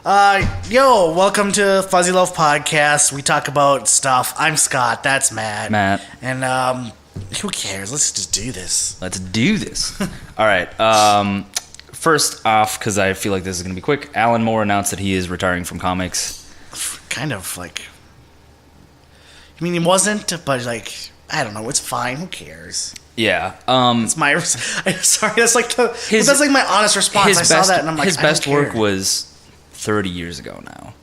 Welcome to Fuzzy Loaf Podcast. We talk about stuff. I'm Scott. That's Matt. And who cares? Let's just do this. All right. First off, because I feel like this is going to be quick, Alan Moore announced that he is retiring from comics. Kind of like... I mean, he wasn't, but like... I don't know. It's fine. Who cares? Yeah. It's my... Sorry, that's like that's like my honest response. I saw that and I'm like, his best work was 30 years ago now.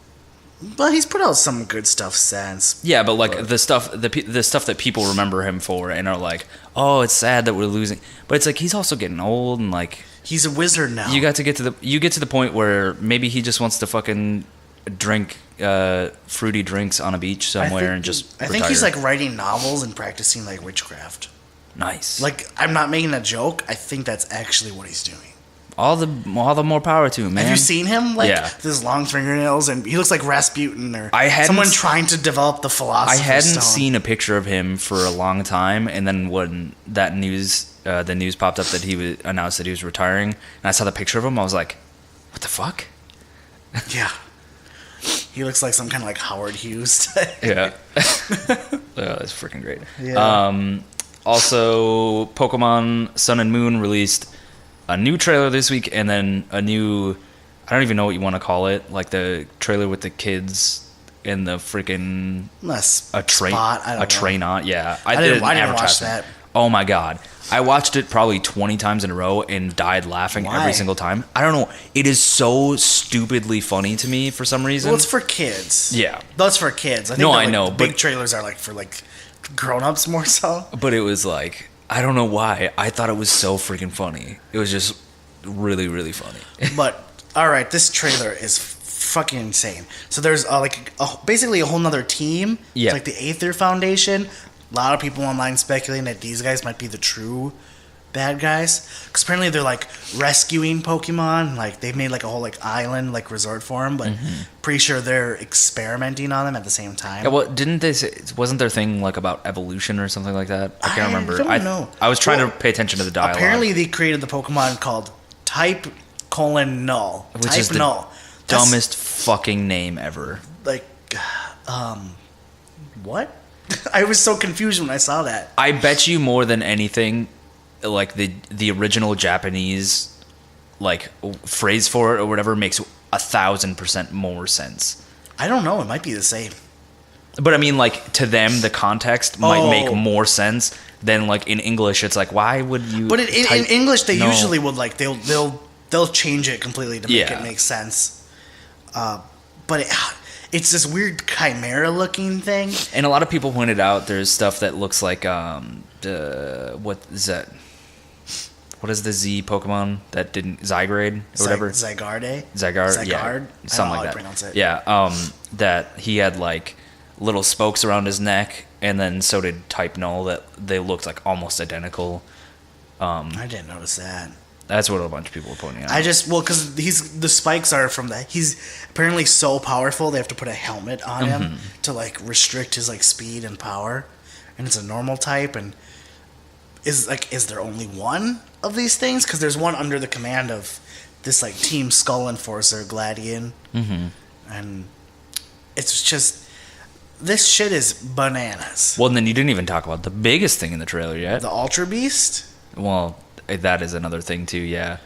Well, he's put out some good stuff since. Yeah, but like the stuff that people remember him for and are like, oh, it's sad that we're losing. But it's like he's also getting old and like he's a wizard now. You get to the point where maybe he just wants to fucking drink fruity drinks on a beach somewhere and just retire. I think he's like writing novels and practicing like witchcraft. Nice. Like, I'm not making a joke. I think that's actually what he's doing. All the more power to him, man. Have you seen him? Like, yeah. With his long fingernails, and he looks like Rasputin or someone trying to develop the philosopher's stone. I hadn't seen a picture of him for a long time, and then when that the news popped up that he announced that he was retiring, and I saw the picture of him, I was like, what the fuck? Yeah. He looks like some kind of like Howard Hughes. Yeah. Oh, that's freaking great. Yeah. Also, Pokemon Sun and Moon released a new trailer this week, and then a new, I don't even know what you want to call it, like the trailer with the kids in the freaking train on. Yeah, I didn't watch that. Oh my god, I watched it probably 20 times in a row and died laughing every single time. I don't know, it is so stupidly funny to me for some reason. Well, it's for kids. Yeah, that's for kids. I think I know. Big trailers are like for like grown-ups more so. But it was like, I don't know why, I thought it was so freaking funny. It was just really, really funny. But all right, this trailer is fucking insane. So there's basically a whole nother team. Yeah. It's like the Aether Foundation. A lot of people online speculating that these guys might be the true bad guys, because apparently they're like rescuing Pokemon. Like they've made like a whole like island like resort for them, but pretty sure they're experimenting on them at the same time. Yeah, well, wasn't their thing like about evolution or something like that? I can't remember. I don't know. I was trying to pay attention to the dialogue. Apparently they created the Pokemon called Type::Null, which Type is the Null. dumbest fucking name ever. Like, what? I was so confused when I saw that. I bet you more than anything, like the original Japanese like phrase for it or whatever makes 1,000% more sense. I don't know. It might be the same. But I mean, like to them, the context might make more sense than like in English. It's like, why would you? But in English, they usually would like they'll change it completely to make it make sense. But it's this weird chimera-looking thing. And a lot of people pointed out there's stuff that looks like what is that? What is the Z Pokemon that didn't Zygrade or whatever? Zygarde. Yeah, something like that. Pronounce it. Yeah, that he had like little spokes around his neck, and then so did Type Null. That they looked like almost identical. I didn't notice that. That's what a bunch of people were pointing out. Because the spikes are from that. He's apparently so powerful they have to put a helmet on him to like restrict his like speed and power, and it's a normal type. And is there only one of these things? Because there's one under the command of this like Team Skull Enforcer Gladian, and it's just this shit is bananas. Well, and then you didn't even talk about the biggest thing in the trailer yet. The Ultra Beast. Well, that is another thing too. Yeah.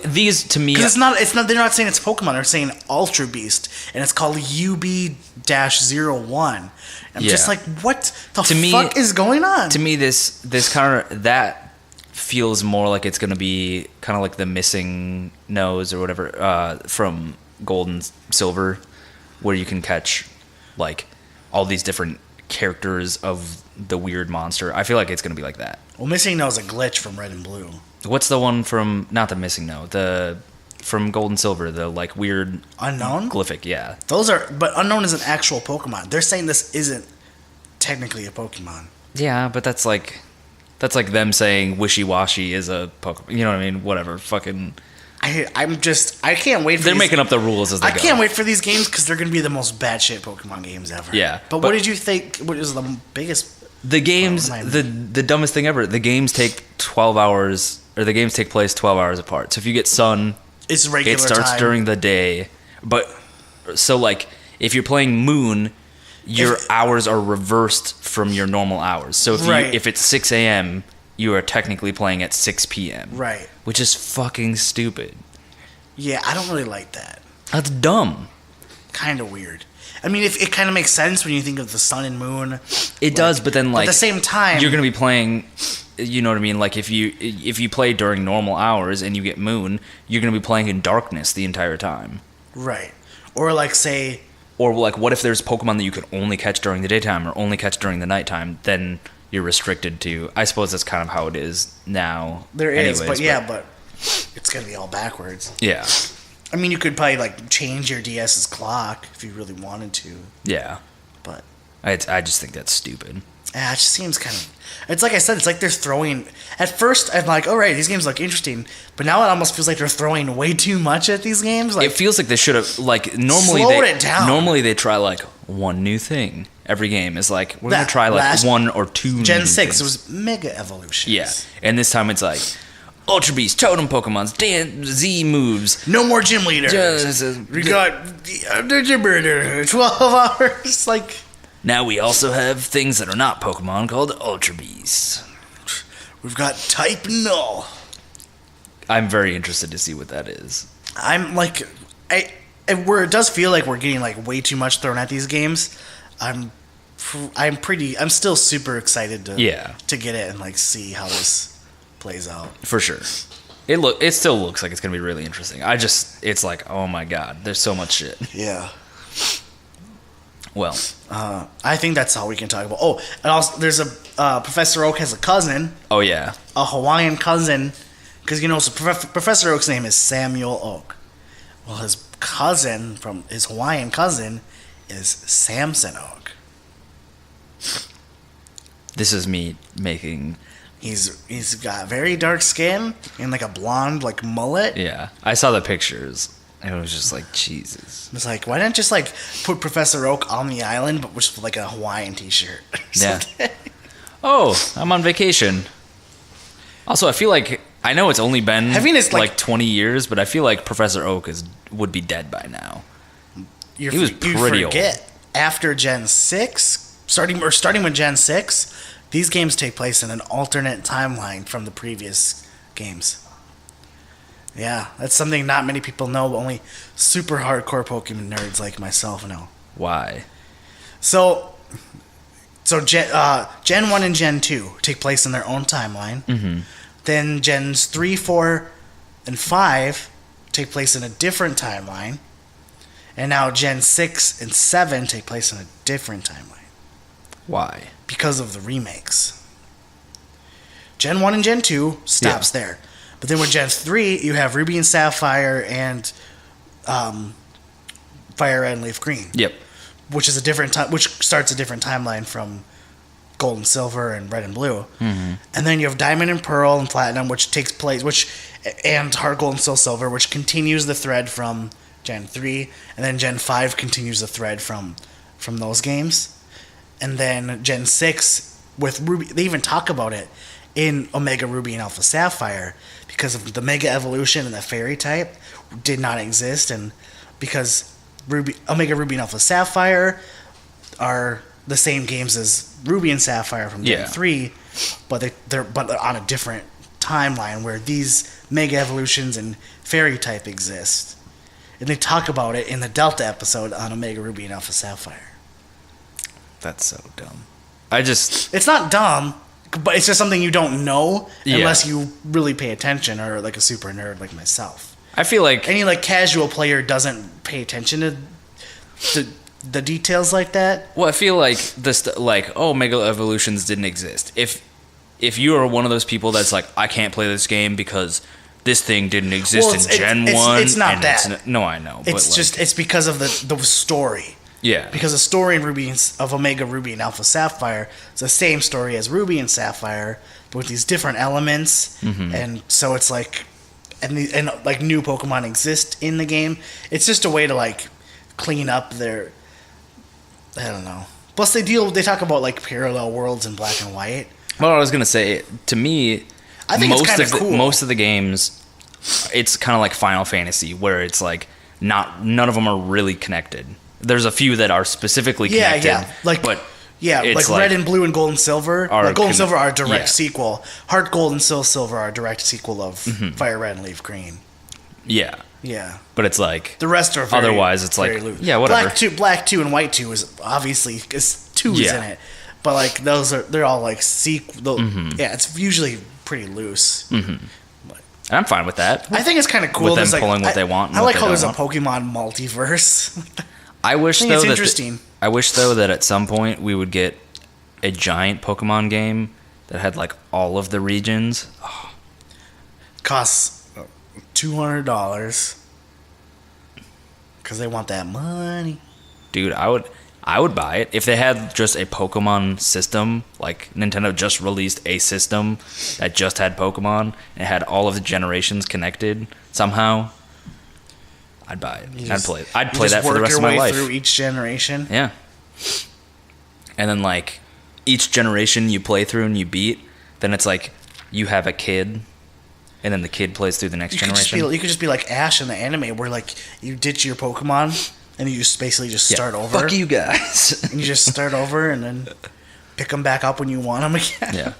These to me, because it's not. They're not saying it's Pokemon. They're saying Ultra Beast, and it's called UB-01. I'm just like, what the fuck is going on? To me, this kind of that feels more like it's gonna be kind of like the missing nose or whatever from Gold and Silver, where you can catch like all these different characters of the weird monster. I feel like it's gonna be like that. Well, Missing No is a glitch from Red and Blue. What's the one from, not the Missing No, from Gold and Silver, the like weird Unknown glyphic? Yeah, but Unknown is an actual Pokemon. They're saying this isn't technically a Pokemon. Yeah, but that's like them saying Wishy Washy is a Pokemon. You know what I mean? Whatever. Fucking. I can't wait for They're making up the rules as they go. I can't wait for these games because they're going to be the most batshit Pokemon games ever. Yeah. But what did you think? What is the biggest? The games, the dumbest thing ever. The games take 12 hours, or the games take place 12 hours apart. So if you get Sun, it's regular it starts time. during the day, but So like if you're playing Moon, your hours are reversed from your normal hours. So if it's 6 a.m., you are technically playing at 6 p.m. Right. Which is fucking stupid. Yeah, I don't really like that. That's dumb. Kind of weird. I mean, it kind of makes sense when you think of the sun and moon. It does, but then like at the same time, you're gonna be playing. You know what I mean? Like if you play during normal hours and you get Moon, you're gonna be playing in darkness the entire time. Right. Or like say. Or like, what if there's Pokemon that you could only catch during the daytime or only catch during the nighttime? Then you're restricted to. I suppose that's kind of how it is now. There is, but it's gonna be all backwards. Yeah. I mean, you could probably like change your DS's clock if you really wanted to. Yeah. But I just think that's stupid. Yeah, it just seems kind of. It's like I said. It's like they're throwing. At first, I'm like, all right, these games look interesting, but now it almost feels like they're throwing way too much at these games. Like, it feels like they should have like normally slowed it down. Normally they try like one new thing every game. Is like we're gonna try like one or two. Gen 6 things. It was Mega Evolutions. Yeah, and this time it's like Ultra Beast, Totem Pokemon's, Z moves. No more gym leaders. We got the gym leader. 12 hours. Like. Now we also have things that are not Pokemon called Ultra Beasts. We've got Type Null. I'm very interested to see what that is. I'm like, where it does feel like we're getting like way too much thrown at these games. I'm still super excited to get it and like see how this plays out. For sure. It still looks like it's gonna be really interesting. It's like, oh my god, there's so much shit. Yeah. Well, I think that's all we can talk about. Oh, and also there's a Professor Oak has a cousin. Oh yeah, a Hawaiian cousin, because so Professor Oak's name is Samuel Oak. Well, his cousin from his Hawaiian cousin is Samson Oak. This is me making. He's got very dark skin and like a blonde like mullet. Yeah, I saw the pictures. It was just like, Jesus. It's like, why not just like put Professor Oak on the island, but with like a Hawaiian t-shirt? Yeah. Oh, I'm on vacation. Also, I feel like I know it's only been like 20 years, but I feel like Professor Oak would be dead by now. He was pretty old. After Gen 6, starting with Gen 6, these games take place in an alternate timeline from the previous games. Yeah, that's something not many people know, but only super hardcore Pokemon nerds like myself know. Why? So Gen 1 and Gen 2 take place in their own timeline. Mm-hmm. Then Gens 3, 4, and 5 take place in a different timeline. And now Gen 6 and 7 take place in a different timeline. Why? Because of the remakes. Gen 1 and Gen 2 stops there. But then with Gen 3, you have Ruby and Sapphire and Fire Red and Leaf Green. Yep. Which is a different time, which starts a different timeline from Gold and Silver and Red and Blue. Mm-hmm. And then you have Diamond and Pearl and Platinum, which takes place, and Heart Gold and Soul Silver, which continues the thread from Gen 3, and then Gen 5 continues the thread from those games. And then Gen 6 with Ruby, they even talk about it in Omega Ruby and Alpha Sapphire, because of the Mega Evolution and the Fairy type did not exist, and because Omega Ruby and Alpha Sapphire are the same games as Ruby and Sapphire from Gen 3, but they're on a different timeline where these Mega Evolutions and Fairy type exist. And they talk about it in the Delta episode on Omega Ruby and Alpha Sapphire. That's so dumb. It's not dumb, but it's just something you don't know unless you really pay attention or like a super nerd like myself. I feel like any like casual player doesn't pay attention to the details like that. Well, I feel like Mega Evolutions didn't exist. If you are one of those people that's like, I can't play this game because this thing didn't exist in Gen 1. It's not that. No, I know. It's because of the story. Yeah. Because the story of Omega Ruby and Alpha Sapphire is the same story as Ruby and Sapphire, but with these different elements. Mm-hmm. And so it's like, and like new Pokemon exist in the game. It's just a way to like clean up their, I don't know. Plus they talk about like parallel worlds in Black and White. Well, I was gonna say, to me, I think it's kind of cool. Most of the games, it's kind of like Final Fantasy, where it's like none of them are really connected. There's a few that are specifically connected. Like Red and Blue and Gold and Silver. Gold and Silver are a direct Yeah. sequel. Heart Gold and Soul Silver are a direct sequel of Fire Red and Leaf Green. Yeah. Yeah. But it's like the rest are very, otherwise it's very like loose. yeah, whatever. Black 2 and White 2 is obviously is 2's in it. But like they're all like sequel. Yeah, it's usually pretty loose. And I'm fine with that. I think it's kind of cool. With them Like, pulling what they want. And I what like they how there's a don't want. Pokemon multiverse. I wish think though it's that interesting. I wish though that at some point we would get a giant Pokemon game that had like all of the regions. Oh, Costs $200 because they want that money. dude, I would buy it if they had just a Pokemon system. Like Nintendo just released a system that just had Pokemon and it had all of the generations connected somehow. I'd buy it. I'd play it. I'd play that for the rest of my life. Through each generation. Yeah. And then like each generation you play through and you beat, then it's like you have a kid, and then the kid plays through the next generation. You could just be like Ash in the anime, where like you ditch your Pokemon and you just basically just start over. Fuck you guys. And you just start over and then pick them back up when you want them again.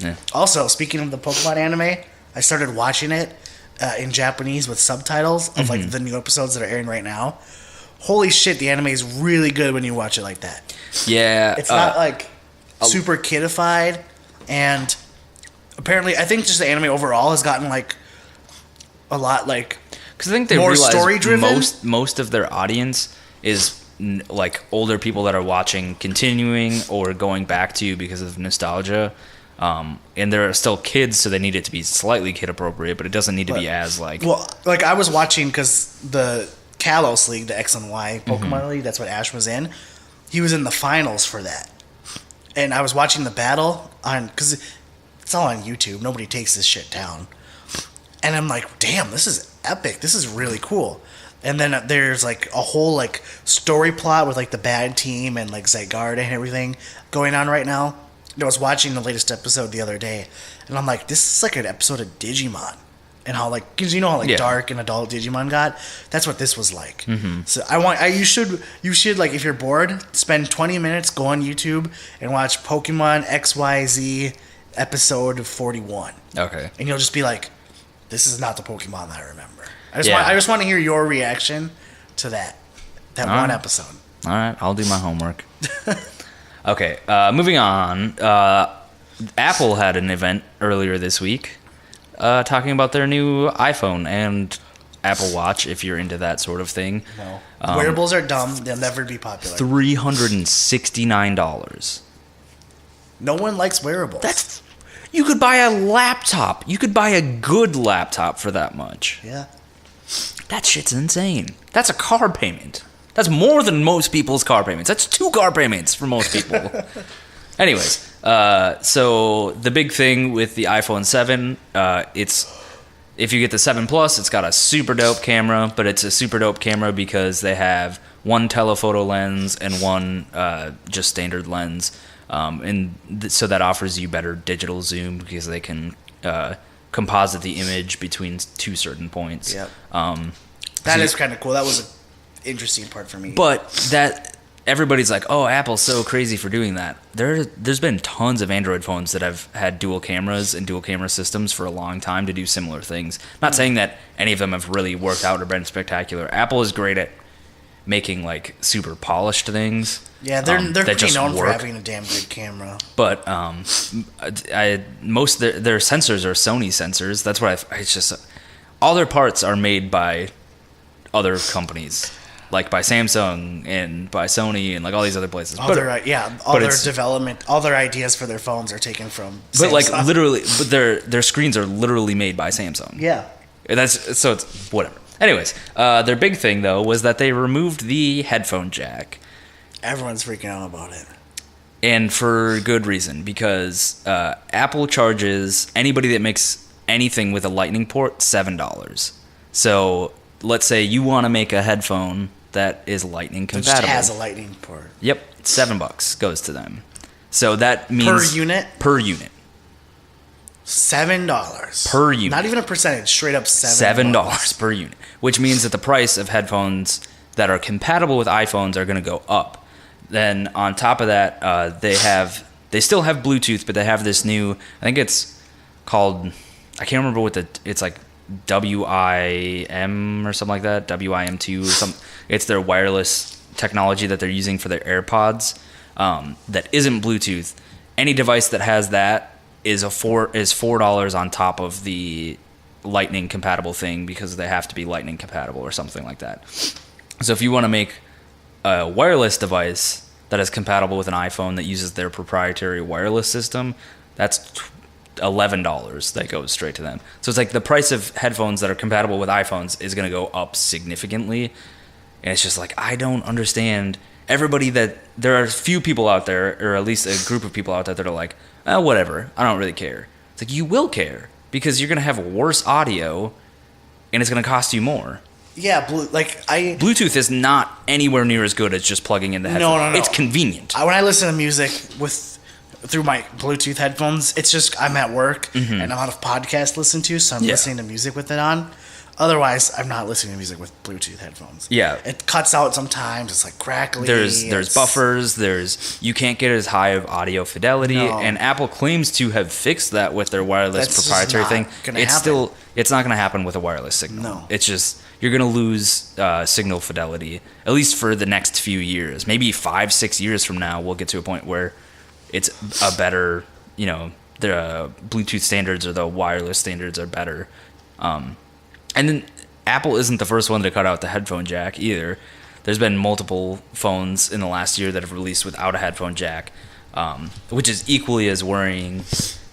Yeah. Also, speaking of the Pokemon anime, I started watching it in Japanese with subtitles of like the new episodes that are airing right now. Holy shit, the anime is really good when you watch it like that. Yeah. It's not like super kidified, and apparently I think just the anime overall has gotten like a lot like because I think they more realize story-driven? most of their audience is like older people that are watching continuing or going back to because of nostalgia. And there are still kids, so they need it to be slightly kid appropriate, but it doesn't need to be as like. Well, like I was watching because the Kalos League, the X and Y Pokemon League, that's what Ash was in. He was in the finals for that, and I was watching the battle on because it's all on YouTube. Nobody takes this shit down, and I'm like, damn, this is epic. This is really cool. And then there's like a whole like story plot with like the bad team and like Zygarde and everything going on right now. I was watching the latest episode the other day, and I'm like, this is like an episode of Digimon, and how like, because you know how like dark and adult Digimon got. That's what this was like. So you should like, if you're bored, spend 20 minutes, go on YouTube and watch Pokemon XYZ episode 41. Okay. And you'll just be like, this is not the Pokemon that I remember. I just want to hear your reaction to that one episode. All right, I'll do my homework. Okay, moving on. Apple had an event earlier this week talking about their new iPhone and Apple Watch, if you're into that sort of thing. No. Wearables are dumb. They'll never be popular. $369. No one likes wearables. You could buy a laptop. You could buy a good laptop for that much. Yeah. That shit's insane. That's a car payment. That's more than most people's car payments. That's 2 car payments for most people. Anyways, so the big thing with the iPhone 7, if you get the 7 Plus, it's got a super dope camera, but it's a super dope camera because they have one telephoto lens and one just standard lens. So that offers you better digital zoom because they can composite the image between 2 certain points. Yep. That is kind of cool. That was an interesting part for me. But that everybody's like, oh, Apple's so crazy for doing that. There's been tons of Android phones that have had dual cameras and dual camera systems for a long time to do similar things. Not saying that any of them have really worked out or been spectacular. Apple is great at making like super polished things. Yeah, they're pretty known for work. having a damn good camera. But most of their sensors are Sony sensors. That's what it's just all their parts are made by other companies, like by Samsung and by Sony and like all these other places. All their development, all their ideas for their phones are taken from Samsung. But like literally, but their screens are literally made by Samsung. Yeah. And so it's whatever. Anyways, their big thing though was that they removed the headphone jack. Everyone's freaking out about it. And for good reason, because Apple charges anybody that makes anything with a lightning port $7. So let's say you want to make a headphone that is lightning compatible. It just has a lightning port. Yep, $7 goes to them. So that means Per unit? Per unit. $7 per unit. Not even a percentage. Straight up $7 per unit, which means that the price of headphones that are compatible with iPhones are going to go up. Then on top of that, they still have Bluetooth, but they have this new. I think it's called. I can't remember what it's like. WIM or something like that. WIM2 or something. It's their wireless technology that they're using for their AirPods. That isn't Bluetooth. Any device that has that is $4 on top of the Lightning compatible thing because they have to be Lightning compatible or something like that. So if you want to make a wireless device that is compatible with an iPhone that uses their proprietary wireless system, that's $11 that goes straight to them. So it's like the price of headphones that are compatible with iPhones is going to go up significantly. And it's just like, I don't understand there are a few people out there, or at least a group of people out there that are like, oh, whatever, I don't really care. It's like, you will care because you're going to have worse audio and it's going to cost you more. Yeah, Bluetooth is not anywhere near as good as just plugging in the headphones. No. It's convenient. When I listen to music through my Bluetooth headphones, it's just I'm at work and I'm on a podcast to listen to, so I'm listening to music with it on. Otherwise, I'm not listening to music with Bluetooth headphones. Yeah. It cuts out sometimes. It's like crackly. There's buffers. You can't get as high of audio fidelity. No. And Apple claims to have fixed that with their wireless proprietary thing. It's not going to happen with a wireless signal. No. It's just, you're going to lose signal fidelity, at least for the next few years. Maybe 5-6 years from now, we'll get to a point where it's a better, the Bluetooth standards or the wireless standards are better. And then Apple isn't the first one to cut out the headphone jack either. There's been multiple phones in the last year that have released without a headphone jack, which is equally as worrying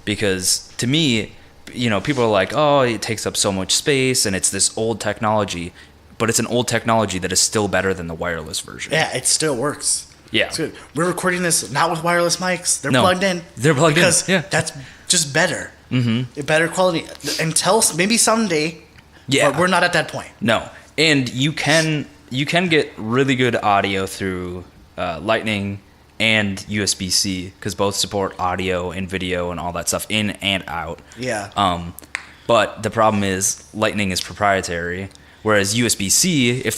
because to me, people are like, oh, it takes up so much space and it's this old technology, but it's an old technology that is still better than the wireless version. Yeah, it still works. Yeah. It's good. We're recording this not with wireless mics. They're plugged in. They're plugged because in. Yeah. That's just better. Mm-hmm. Better quality. Until maybe someday. Yeah. But we're not at that point. No. And you can get really good audio through Lightning and USB-C because both support audio and video and all that stuff in and out. Yeah. But the problem is Lightning is proprietary, whereas USB-C, if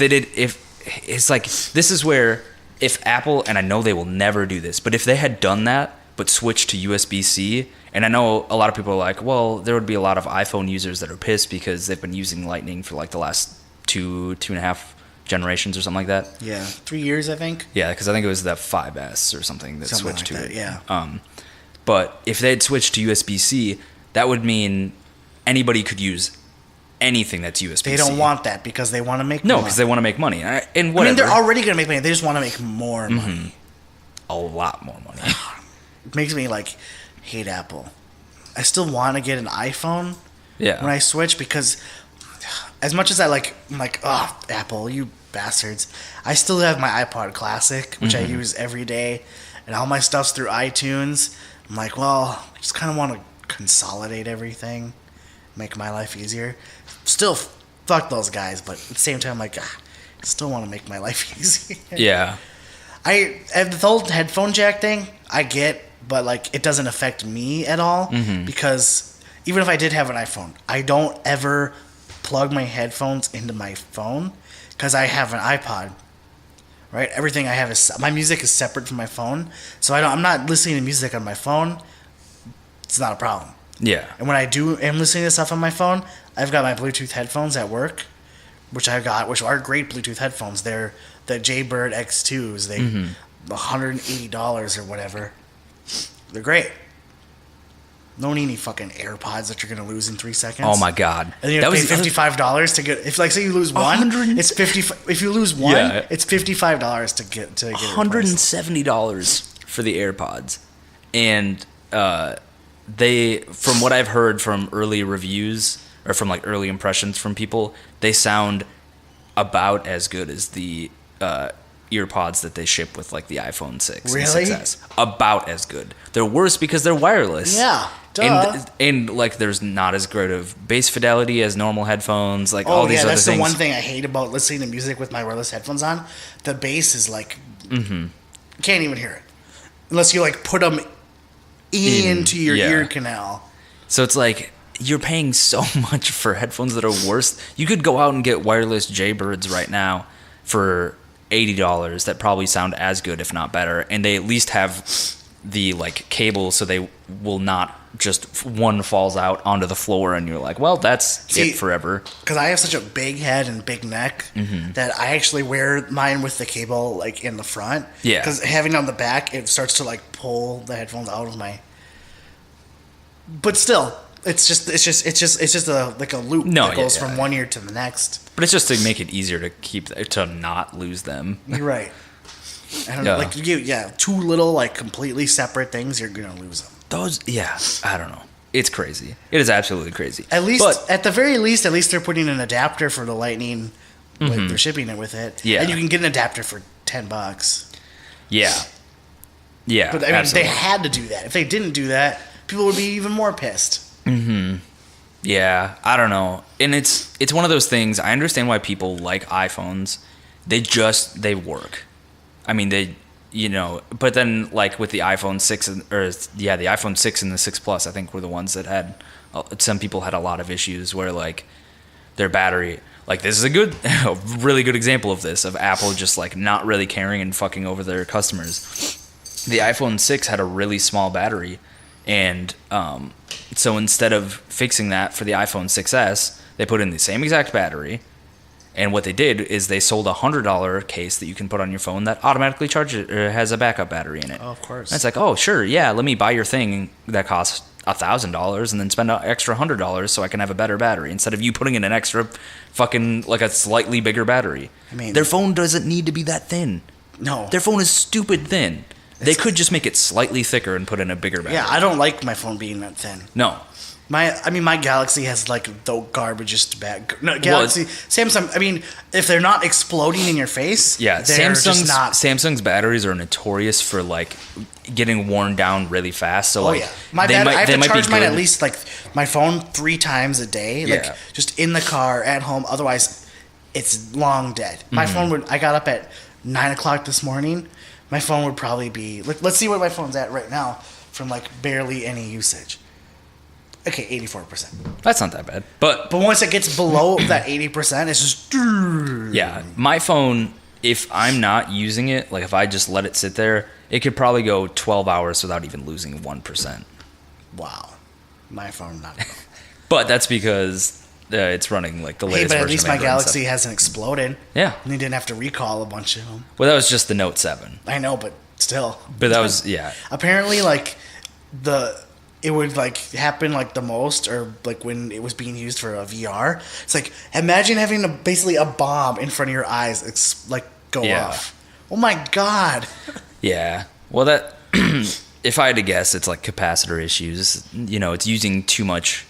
it's like, this is where if Apple, and I know they will never do this, but if they had done that but switched to USB-C, and I know a lot of people are like, well, there would be a lot of iPhone users that are pissed because they've been using Lightning for like the last 2.5 generations or something like that. Yeah, 3 years, I think. Yeah, because I think it was the 5S or something that switched like to that, it. Yeah. But if they had switched to USB-C, that would mean anybody could use anything that's USB-C. They don't want that because they want to make money. No, because they want to make money. And whatever. I mean, they're already going to make money. They just want to make more money. A lot more money. It makes me hate Apple. I still want to get an iPhone when I switch because as much as I'm like, oh, Apple, you bastards, I still have my iPod Classic, which I use every day, and all my stuff's through iTunes. I'm like, well, I just kind of want to consolidate everything, make my life easier. Still, fuck those guys, but at the same time, I'm like, I still want to make my life easier. Yeah. The whole headphone jack thing, I get, but it doesn't affect me at all because even if I did have an iPhone, I don't ever plug my headphones into my phone because I have an iPod. Right, everything I have my music is separate from my phone, so I'm not listening to music on my phone. It's not a problem. Yeah. And when I am listening to stuff on my phone, I've got my Bluetooth headphones at work, which are great Bluetooth headphones. They're the Jaybird X2s. They $180 or whatever. They're great. Don't need any fucking AirPods that you're gonna lose in 3 seconds. Oh my god! And then you have to pay $55 to get. If say you lose one, it's 50. If you lose one, it's $55 to get $170 for the AirPods, and they, from what I've heard from early reviews or from early impressions from people, they sound about as good as the earpods that they ship with the iPhone 6 really? and 6S. About as good. They're worse because they're wireless. Yeah, duh. And there's not as great of bass fidelity as normal headphones. All these other things. That's the one thing I hate about listening to music with my wireless headphones on. The bass is you can't even hear it unless you put them into your ear canal. So it's like you're paying so much for headphones that are worse. You could go out and get wireless Jaybirds right now for $80 that probably sound as good, if not better, and they at least have the like cable, so they will not just one falls out onto the floor, and you're like, well, that's it forever. Because I have such a big head and big neck that I actually wear mine with the cable like in the front. Yeah. Because having it on the back, it starts to like pull the headphones out of my. But still, it's just a like a loop that goes from one ear to the next. But it's just to make it easier to not lose them. You're right. I don't know, like two little like completely separate things, you're gonna lose them. Those, I don't know. It's crazy. It is absolutely crazy. At least, at the very least, they're putting an adapter for the Lightning. Like they're shipping it with it. Yeah, and you can get an adapter for $10. Yeah. Yeah. But I mean, they had to do that. If they didn't do that, people would be even more pissed. Yeah, I don't know. And it's one of those things. I understand why people like iPhones. They work. I mean, but then like with the iPhone 6 the iPhone 6 and the 6 Plus, I think were the ones that had some people had a lot of issues where like their battery, like this is a really good example of this, of Apple just like not really caring and fucking over their customers. The iPhone 6 had a really small battery, and so instead of fixing that for the iPhone 6S, they put in the same exact battery. And what they did is they sold a $100 case that you can put on your phone that automatically has a backup battery in it. Oh, of course. And it's like, oh, sure, yeah, let me buy your thing that costs $1,000 and then spend an extra $100 so I can have a better battery instead of you putting in an extra fucking, like a slightly bigger battery. I mean, their phone doesn't need to be that thin. No. Their phone is stupid thin. They could just make it slightly thicker and put in a bigger battery. Yeah, I don't like my phone being that thin. No. My Galaxy has like the garbagest bag. No, Galaxy, Samsung. I mean, if they're not exploding in your face, Samsung's batteries are notorious for like getting worn down really fast. So I have to charge mine at least like my phone 3 times a day, like just in the car at home. Otherwise, it's long dead. My phone I got up at 9:00 this morning. My phone would probably be. Let's see what my phone's at right now from like barely any usage. Okay, 84%. That's not that bad. But once it gets below that 80%, it's just... Yeah, my phone, if I'm not using it, like if I just let it sit there, it could probably go 12 hours without even losing 1%. Wow. My phone, not... But that's because it's running like the latest version. But at least my Galaxy hasn't exploded. Yeah. And you didn't have to recall a bunch of them. Well, that was just the Note 7. I know, but still. But that was, Apparently, like, it would like happen like the most, or like when it was being used for a VR. It's like imagine having basically a bomb in front of your eyes, go off. Oh my god. Yeah. Well, that if I had to guess, it's like capacitor issues. You know, it's using too much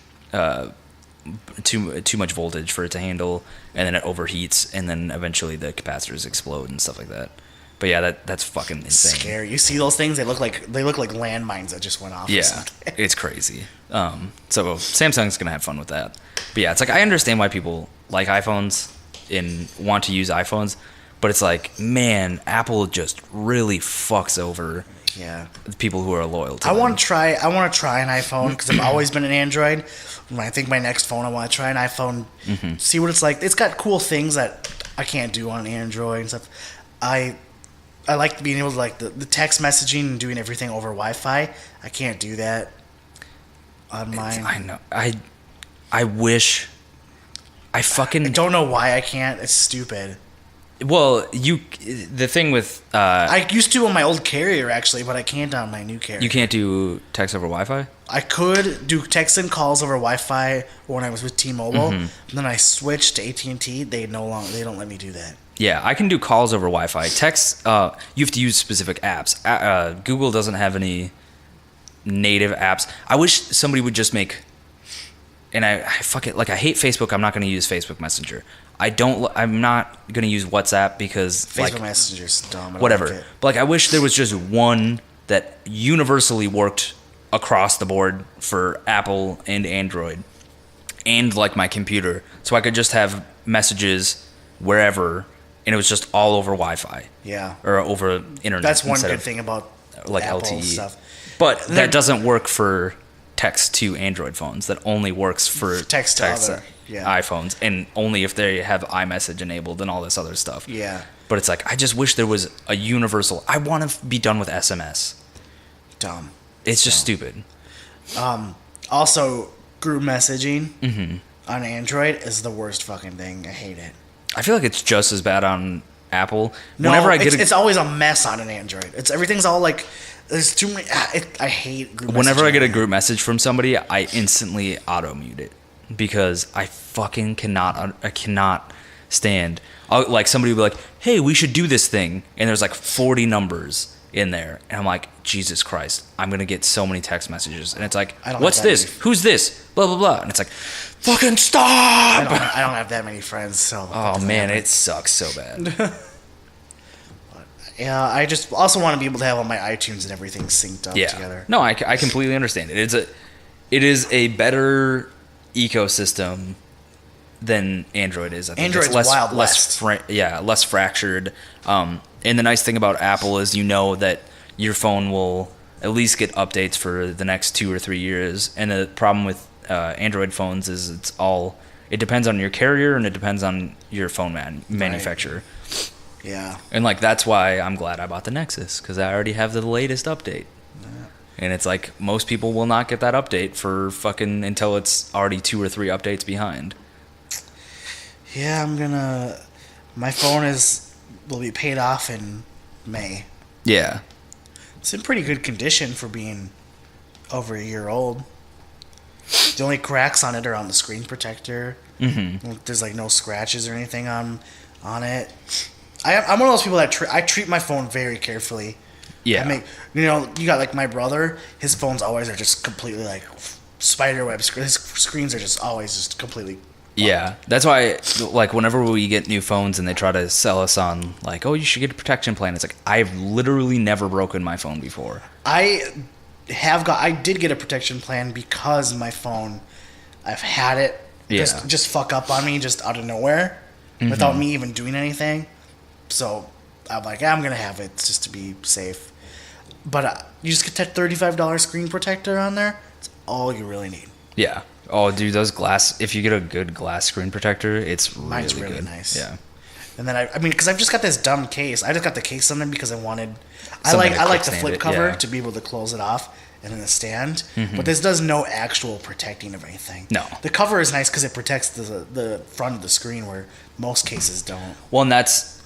voltage for it to handle, and then it overheats, and then eventually the capacitors explode and stuff like that. But yeah, that's fucking insane. Scary. You see those things? They look like landmines that just went off. Yeah, it's crazy. So Samsung's gonna have fun with that. But yeah, it's like I understand why people like iPhones and want to use iPhones, but it's like, man, Apple just really fucks over people who are loyal to them. I want to try an iPhone because I've always been an Android. When I think my next phone, I want to try an iPhone, see what it's like. It's got cool things that I can't do on Android and stuff. I like being able to like the text messaging and doing everything over Wi-Fi. I can't do that on mine. I know. I wish. I don't know why I can't. It's stupid. Well, the thing with I used to on my old carrier actually, but I can't on my new carrier. You can't do text over Wi-Fi? I could do text and calls over Wi-Fi when I was with T-Mobile. And then I switched to AT&T. They don't let me do that. Yeah, I can do calls over Wi-Fi. Text, you have to use specific apps. Google doesn't have any native apps. I wish somebody would just make, and I fuck it, like I hate Facebook. I'm not going to use Facebook Messenger. I'm not going to use WhatsApp because Facebook Messenger's dumb. Whatever. Like but like I wish there was just one that universally worked across the board for Apple and Android and like my computer, so I could just have messages wherever. And it was just all over Wi-Fi. Yeah. Or over internet. That's one good thing about like Apple LTE stuff. But that doesn't work for text to Android phones that only works for Text to other, iPhones, and only if they have iMessage enabled and all this other stuff. Yeah. But it's like, I just wish there was a universal. I want to be done with SMS. Dumb. It's just stupid. Also, group messaging on Android is the worst fucking thing. I hate it. I feel like it's just as bad on Apple. No, Whenever it's always a mess on an Android. Everything's all like, there's too many. I hate group messaging. Whenever I get a group message from somebody, I instantly auto mute it because I fucking cannot. I cannot stand. Like somebody will be like, "Hey, we should do this thing," and there's like 40 numbers in there, and I'm like, Jesus Christ, I'm gonna get so many text messages, and it's like, what's this? Who's this? Blah blah blah, and it's like, fucking stop! I don't have that many friends, so. Oh man, it sucks so bad. Yeah, I just also want to be able to have all my iTunes and everything synced up together. No, I completely understand it. It is a better ecosystem than Android is. I think Android's it's less, Wild less West. less fractured. And the nice thing about Apple is you know that your phone will at least get updates for the next 2 or 3 years. And the problem with Android phones is it depends on your carrier and it depends on your phone manufacturer. Right. Yeah. And like that's why I'm glad I bought the Nexus, because I already have the latest update. Yeah. And it's like most people will not get that update for fucking until it's already 2 or 3 updates behind. Yeah, my phone will be paid off in May. Yeah. It's in pretty good condition for being over a year old. The only cracks on it are on the screen protector. Mm-hmm. There's like no scratches or anything on it. I'm one of those people that I treat my phone very carefully. Yeah. You got like my brother, his phones always are just completely like spiderweb. His screens are just always just completely. Yeah, that's why, like, whenever we get new phones and they try to sell us on, like, oh, you should get a protection plan, it's like, I've literally never broken my phone before. I did get a protection plan because my phone, I've had it just fuck up on me just out of nowhere without me even doing anything. So I'm like, I'm going to have it just to be safe. But you just get that $35 screen protector on there. It's all you really need. Yeah. Oh, dude, those glass. If you get a good glass screen protector, it's Mine's really good. Nice. Yeah. And then because I've just got this dumb case. I just got the case on there because I like the flip cover to be able to close it off and then the stand. Mm-hmm. But this does no actual protecting of anything. No. The cover is nice because it protects the front of the screen where most cases don't. Well, and that's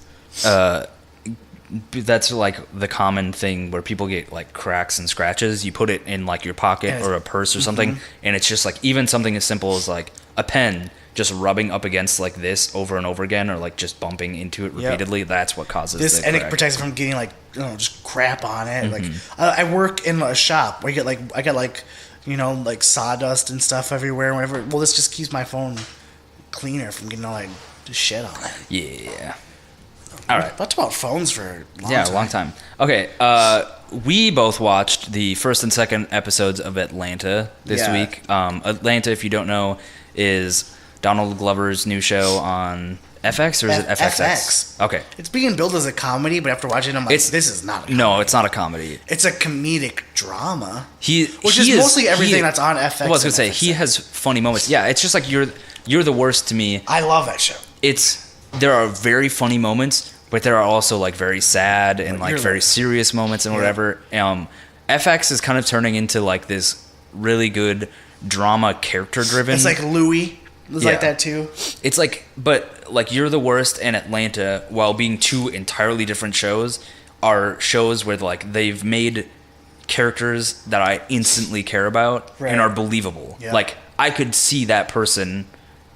like the common thing where people get like cracks and scratches. You put it in like your pocket or a purse or something, and it's just like even something as simple as like a pen just rubbing up against like this over and over again, or like just bumping into it repeatedly. Yep. That's what causes this, the and crack. it protects it from getting like just crap on it. Like I work in a shop where I get like sawdust and stuff everywhere. Whenever, well, this just keeps my phone cleaner from getting all like shit on it. Yeah. All right. That's about phones for a long time. Yeah, a long time. Okay. We both watched the first and second episodes of Atlanta this week. Atlanta, if you don't know, is Donald Glover's new show on FX, or is it FXX? Okay. It's being billed as a comedy, but after watching it, I'm like, this is not a comedy. No, it's not a comedy. It's a comedic drama. Which is mostly everything that's on FX. Well, I was going to say, he has funny moments. Yeah, it's just like you're the worst to me. I love that show. There are very funny moments, but there are also like very sad and like very serious moments and whatever. FX is kind of turning into like this really good drama, character driven. It's like Louis was like that too. It's like, but like You're the Worst and Atlanta, while being two entirely different shows, are shows where like they've made characters that I instantly care about and are believable. Yeah. Like I could see that person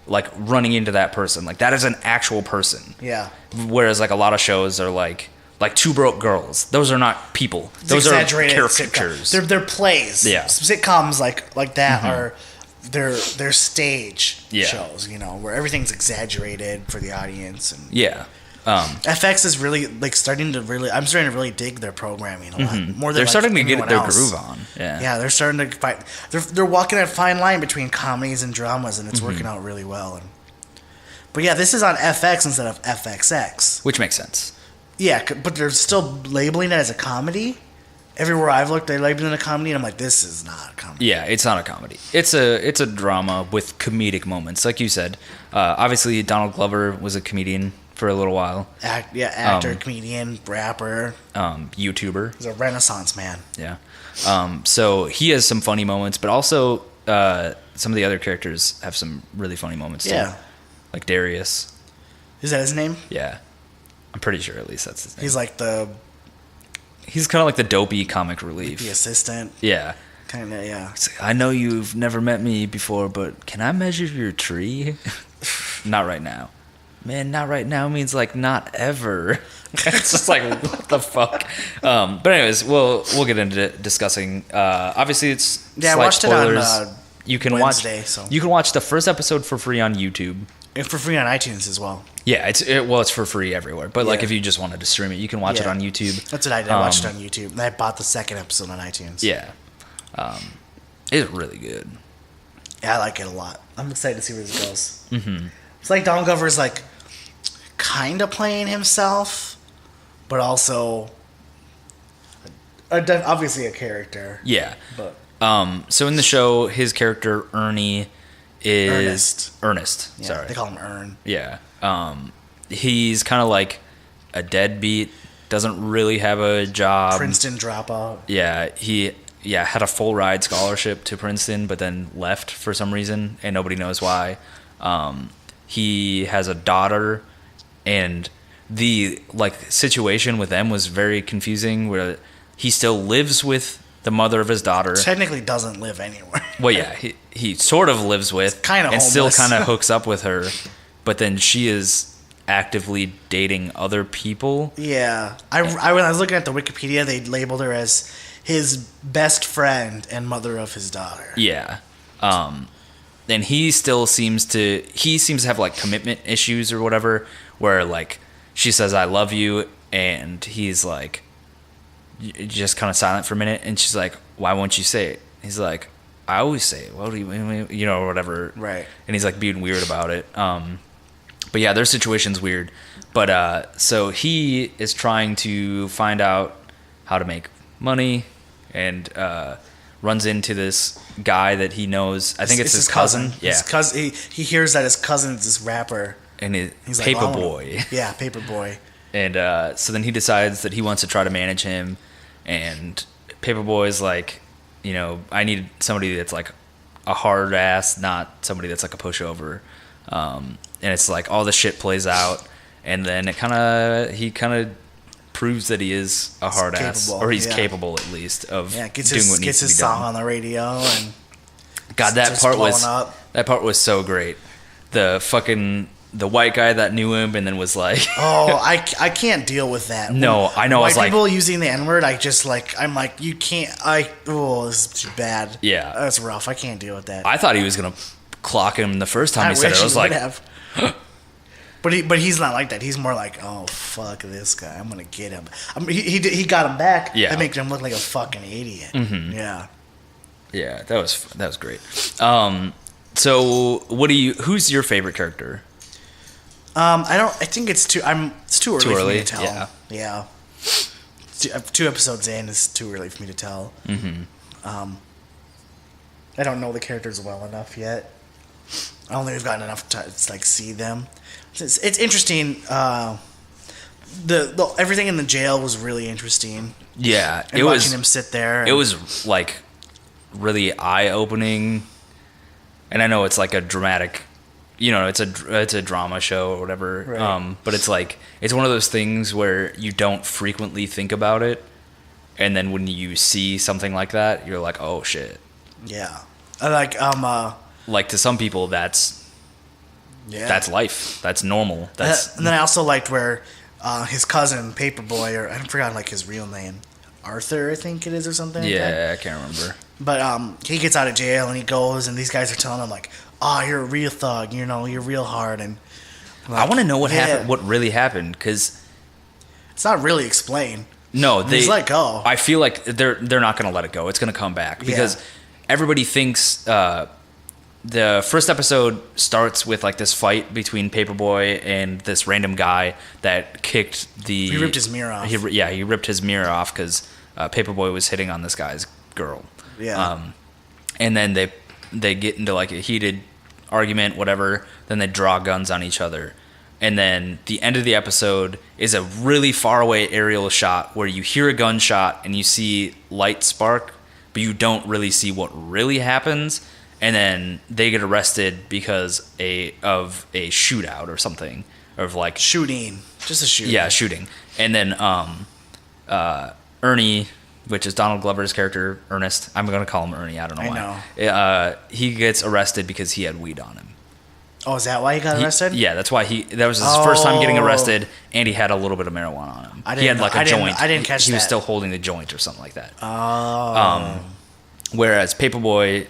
like running into that person. Like that is an actual person. Yeah. Whereas like a lot of shows are like Two Broke Girls. Those are not people. Those are caricatures. They're plays. Yeah. Sitcoms like that are they're stage shows, where everything's exaggerated for the audience and FX is really like I'm starting to really dig their programming a lot more than they're starting to get their groove on. Yeah, they're starting to fight. They're walking that fine line between comedies and dramas, and it's working out really well. But yeah, this is on FX instead of FXX, which makes sense. Yeah, but they're still labeling it as a comedy, everywhere I've looked, they labeled it a comedy, and I'm like, this is not a comedy. Yeah, it's not a comedy. It's a drama with comedic moments, like you said. Obviously, Donald Glover was a comedian for a little while. Actor, comedian, rapper. YouTuber. He's a renaissance man. Yeah. So he has some funny moments, but also some of the other characters have some really funny moments too. Yeah. Like Darius. Is that his name? Yeah. I'm pretty sure at least that's his name. He's like He's kind of like the dopey comic relief. the assistant. Yeah. Kind of, yeah. It's like, I know you've never met me before, but can I measure your tree? Not right now. Man, not right now means like not ever. It's just like, what the fuck? But anyways, we'll get into discussing. Obviously, it's Yeah, I slight watched spoilers. it on You can Wednesday, so. You can watch the first episode for free on YouTube. And for free on iTunes as well. Yeah, it's for free everywhere. But like Yeah. if you just wanted to stream it, you can watch it on YouTube. That's what I did. I watched it on YouTube. And I bought the second episode on iTunes. Yeah, it's really good. Yeah, I like it a lot. I'm excited to see where this goes. Mm-hmm. It's like Don Glover's like kind of playing himself, but also obviously a character. Yeah. But So in the show, his character Ernie Ernest. Ernest. Yeah, Sorry. they call him Ern. Yeah. He's kind of like a deadbeat. Doesn't really have a job. Princeton dropout. Yeah. He had a full ride scholarship to Princeton, but then left for some reason, and nobody knows why. He has a daughter, and the situation with them was very confusing. Where he still lives with the mother of his daughter. Technically doesn't live anywhere. Well, yeah, he sort of lives with, kind of and homeless. still kind of hooks up with her, but then she is actively dating other people. Yeah. I when I was looking at the Wikipedia, they labeled her as his best friend and mother of his daughter. Yeah. And he seems to have like commitment issues or whatever, where like she says I love you, and he's like just kind of silent for a minute, and she's like, why won't you say it? He's like, I always say it. What do you or whatever. Right. And he's like being weird about it. But yeah, their situation's weird. But so he is trying to find out how to make money, and runs into this guy that he knows. I think it's his cousin. Yeah. His cousin. He hears that his cousin's this rapper. And He's like, Paperboy. Yeah, Paperboy. And so then he decides that he wants to try to manage him. And Paperboy's like, I need somebody that's like a hard ass, not somebody that's like a pushover. And it's like all the shit plays out, and then he kind of proves that he is a hard ass, or he's capable at least of doing what needs to be gets his done. song on the radio, and God, that part was so great. The white guy that knew him and then was like, oh, I can't deal with that. No, I know. White people using the N-word, I'm like, you can't. This is bad. Yeah, that's rough. I can't deal with that. I thought he was gonna clock him the first time he said it. I was like, but he's not like that. He's more like, oh fuck this guy, I'm gonna get him. He got him back. Yeah, and make him look like a fucking idiot. Mm-hmm. Yeah, that was great. So who's your favorite character? I think it's too early for me to tell. Yeah. 2 episodes in is too early for me to tell. Mm-hmm. I don't know the characters well enough yet. I don't think we've gotten enough to see them. It's interesting. The everything in the jail was really interesting. Yeah, and watching him sit there. It was like really eye opening, and I know it's like a dramatic. It's a drama show or whatever. Right. But it's like it's one of those things where you don't frequently think about it, and then when you see something like that, you're like, oh shit. Yeah. Like to some people that's life. That's normal. And then I also liked where his cousin Paperboy, or I forgot like his real name, Arthur I think it is, or something. Yeah, like that. I can't remember. But he gets out of jail and he goes, and these guys are telling him like, oh, you're a real thug, you're real hard, and like, I want to know what happened, what really happened, because it's not really explained. No, he's let go. I feel like they're not going to let it go. It's going to come back because everybody thinks the first episode starts with like this fight between Paperboy and this random guy that kicked he ripped his mirror off. He ripped his mirror off because Paperboy was hitting on this guy's girl. Yeah. And then they get into like a heated argument, whatever. Then they draw guns on each other. And then the end of the episode is a really far away aerial shot where you hear a gunshot and you see light spark, but you don't really see what really happens. And then they get arrested because of a shootout or something, or of like shooting, just a shooting. Yeah, shooting. And then Ernie, which is Donald Glover's character, Ernest. I'm gonna call him Ernie. I don't know why. He gets arrested because he had weed on him. Oh, is that why he got arrested? Yeah, that's why that was his first time getting arrested, and he had a little bit of marijuana on him. He had like a joint. I didn't catch that. He was still holding the joint or something like that. Oh. Whereas Paperboy,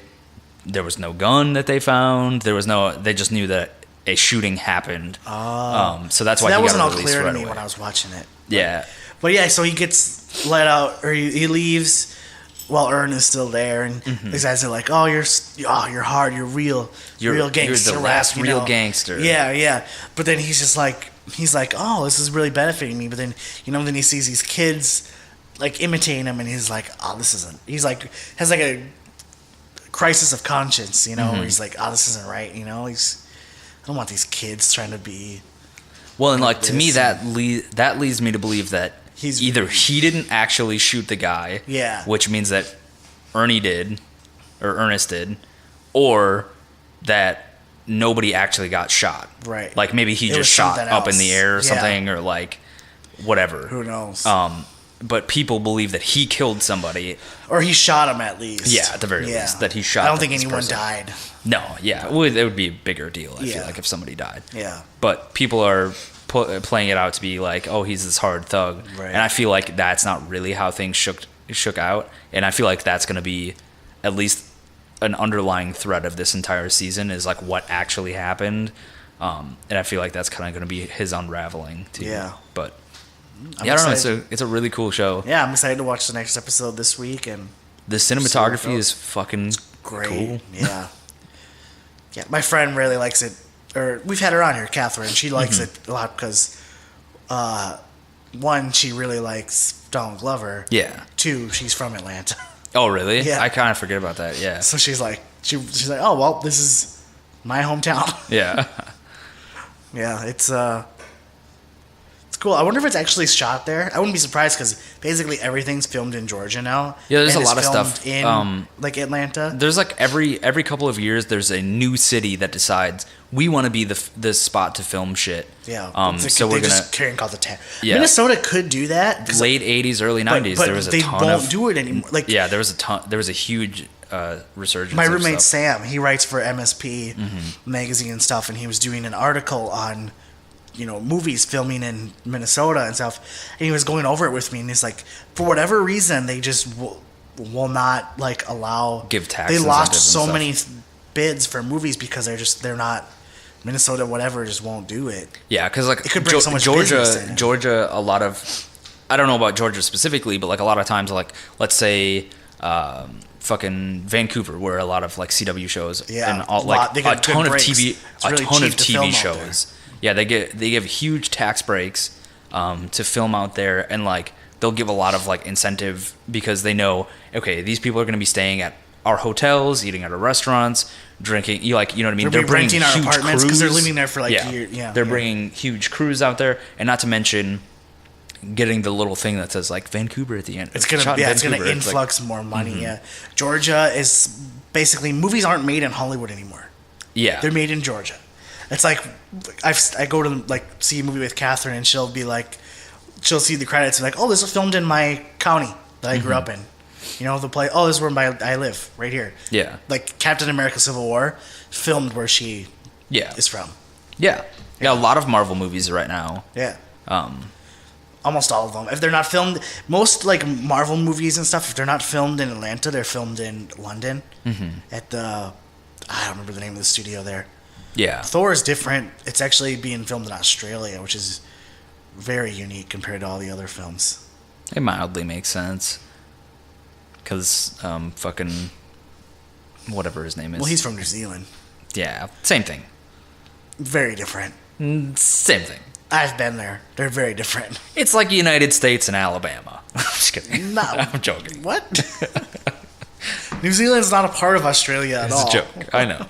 there was no gun that they found. They just knew that a shooting happened. Oh. So that's why that he wasn't got all released clear right to me away. when I was watching it. Yeah. But yeah, so he gets let out, or he leaves while Ern is still there, and these guys are like, "Oh, you're hard, you're real gangster." You're the last real gangster. Yeah. But then he's like, "Oh, this is really benefiting me." But then, then he sees these kids like imitating him, and he's like, "Oh, this isn't." He's like, has like a crisis of conscience, where he's like, "Oh, this isn't right." I don't want these kids trying to be. Well, and like to me, that leads me to believe that either he didn't actually shoot the guy, which means that Ernie did, or Ernest did, or that nobody actually got shot. Right. Like maybe he just shot up in the air or something, or like whatever. Who knows? But people believe that he killed somebody, or he shot him at least. Yeah, at the very least, that he shot. I don't think anyone died. No, yeah, it would be a bigger deal. I feel like if somebody died. Yeah. But people are playing it out to be like, oh, he's this hard thug, and I feel like that's not really how things shook out, and I feel like that's going to be at least an underlying thread of this entire season is like what actually happened, and I feel like that's kind of going to be his unraveling too. Yeah, but I don't know. It's a really cool show. Yeah, I'm excited to watch the next episode this week, and the cinematography is fucking great. Cool. Yeah, yeah. My friend really likes it. Or we've had her on here, Catherine. She likes it a lot because, one, she really likes Donald Glover. Yeah. Two, she's from Atlanta. Oh, really? Yeah. I kind of forget about that. Yeah. So she's like, oh well, this is my hometown. Yeah. Yeah, it's cool. I wonder if it's actually shot there. I wouldn't be surprised because basically everything's filmed in Georgia now. Yeah, there's a lot of stuff in like Atlanta. There's like every couple of years there's a new city that decides we want to be the spot to film shit. Yeah. So we're just carrying called the town. Yeah. Minnesota could do that. Late 80s, early 90s, but there was a ton of. They won't do it anymore. Like there was a ton. There was a huge resurgence. My roommate Sam, he writes for MSP magazine and stuff, and he was doing an article on movies filming in Minnesota and stuff, and he was going over it with me, and he's like, for whatever reason, they just will not like allow give taxes. They lost so many bids for movies because they're not Minnesota. Whatever just won't do it. Yeah, because like it could bring so much Georgia, a lot of. I don't know about Georgia specifically, but like a lot of times, like let's say. Fucking Vancouver, where a lot of like CW shows and all like a ton of TV shows. Yeah, they give huge tax breaks to film out there, and like they'll give a lot of like incentive because they know, okay, these people are going to be staying at our hotels, eating at our restaurants, drinking. You know what I mean? They're bringing renting our apartments because they're living there for like years. Yeah, they're bringing huge crews out there, and not to mention getting the little thing that says like Vancouver at the end. It's gonna influx more money. Yeah, Georgia is basically movies aren't made in Hollywood anymore. Yeah, they're made in Georgia. It's like I go to like see a movie with Catherine, and she'll see the credits and like, oh, this was filmed in my county that I grew up in. They'll play, oh, this is where I live, right here. Yeah, like Captain America: Civil War, filmed where she is from. Yeah, a lot of Marvel movies right now. Yeah. Almost all of them. If they're not filmed, most like Marvel movies and stuff, if they're not filmed in Atlanta, they're filmed in London at the, I don't remember the name of the studio there. Yeah. Thor is different. It's actually being filmed in Australia, which is very unique compared to all the other films. It mildly makes sense. Because fucking whatever his name is. Well, he's from New Zealand. Yeah, same thing. Very different. Same thing. I've been there. They're very different. It's like United States and Alabama. I'm just kidding. No. I'm joking. What? New Zealand's not a part of Australia at all. It's a joke. I know.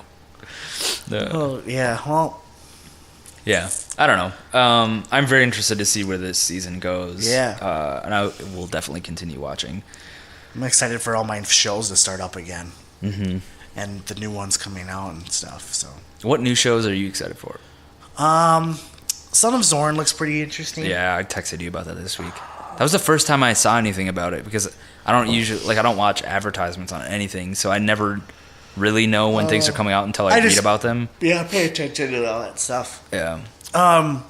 No. Oh, yeah. Well, yeah. I don't know. I'm very interested to see where this season goes. Yeah. And I will definitely continue watching. I'm excited for all my shows to start up again. Mm-hmm. And the new ones coming out and stuff. So, what new shows are you excited for? Son of Zorn looks pretty interesting. Yeah, I texted you about that this week. That was the first time I saw anything about it because I don't usually I don't watch advertisements on anything, so I never really know when things are coming out until I read about them. Yeah, pay attention to all that stuff. Yeah. I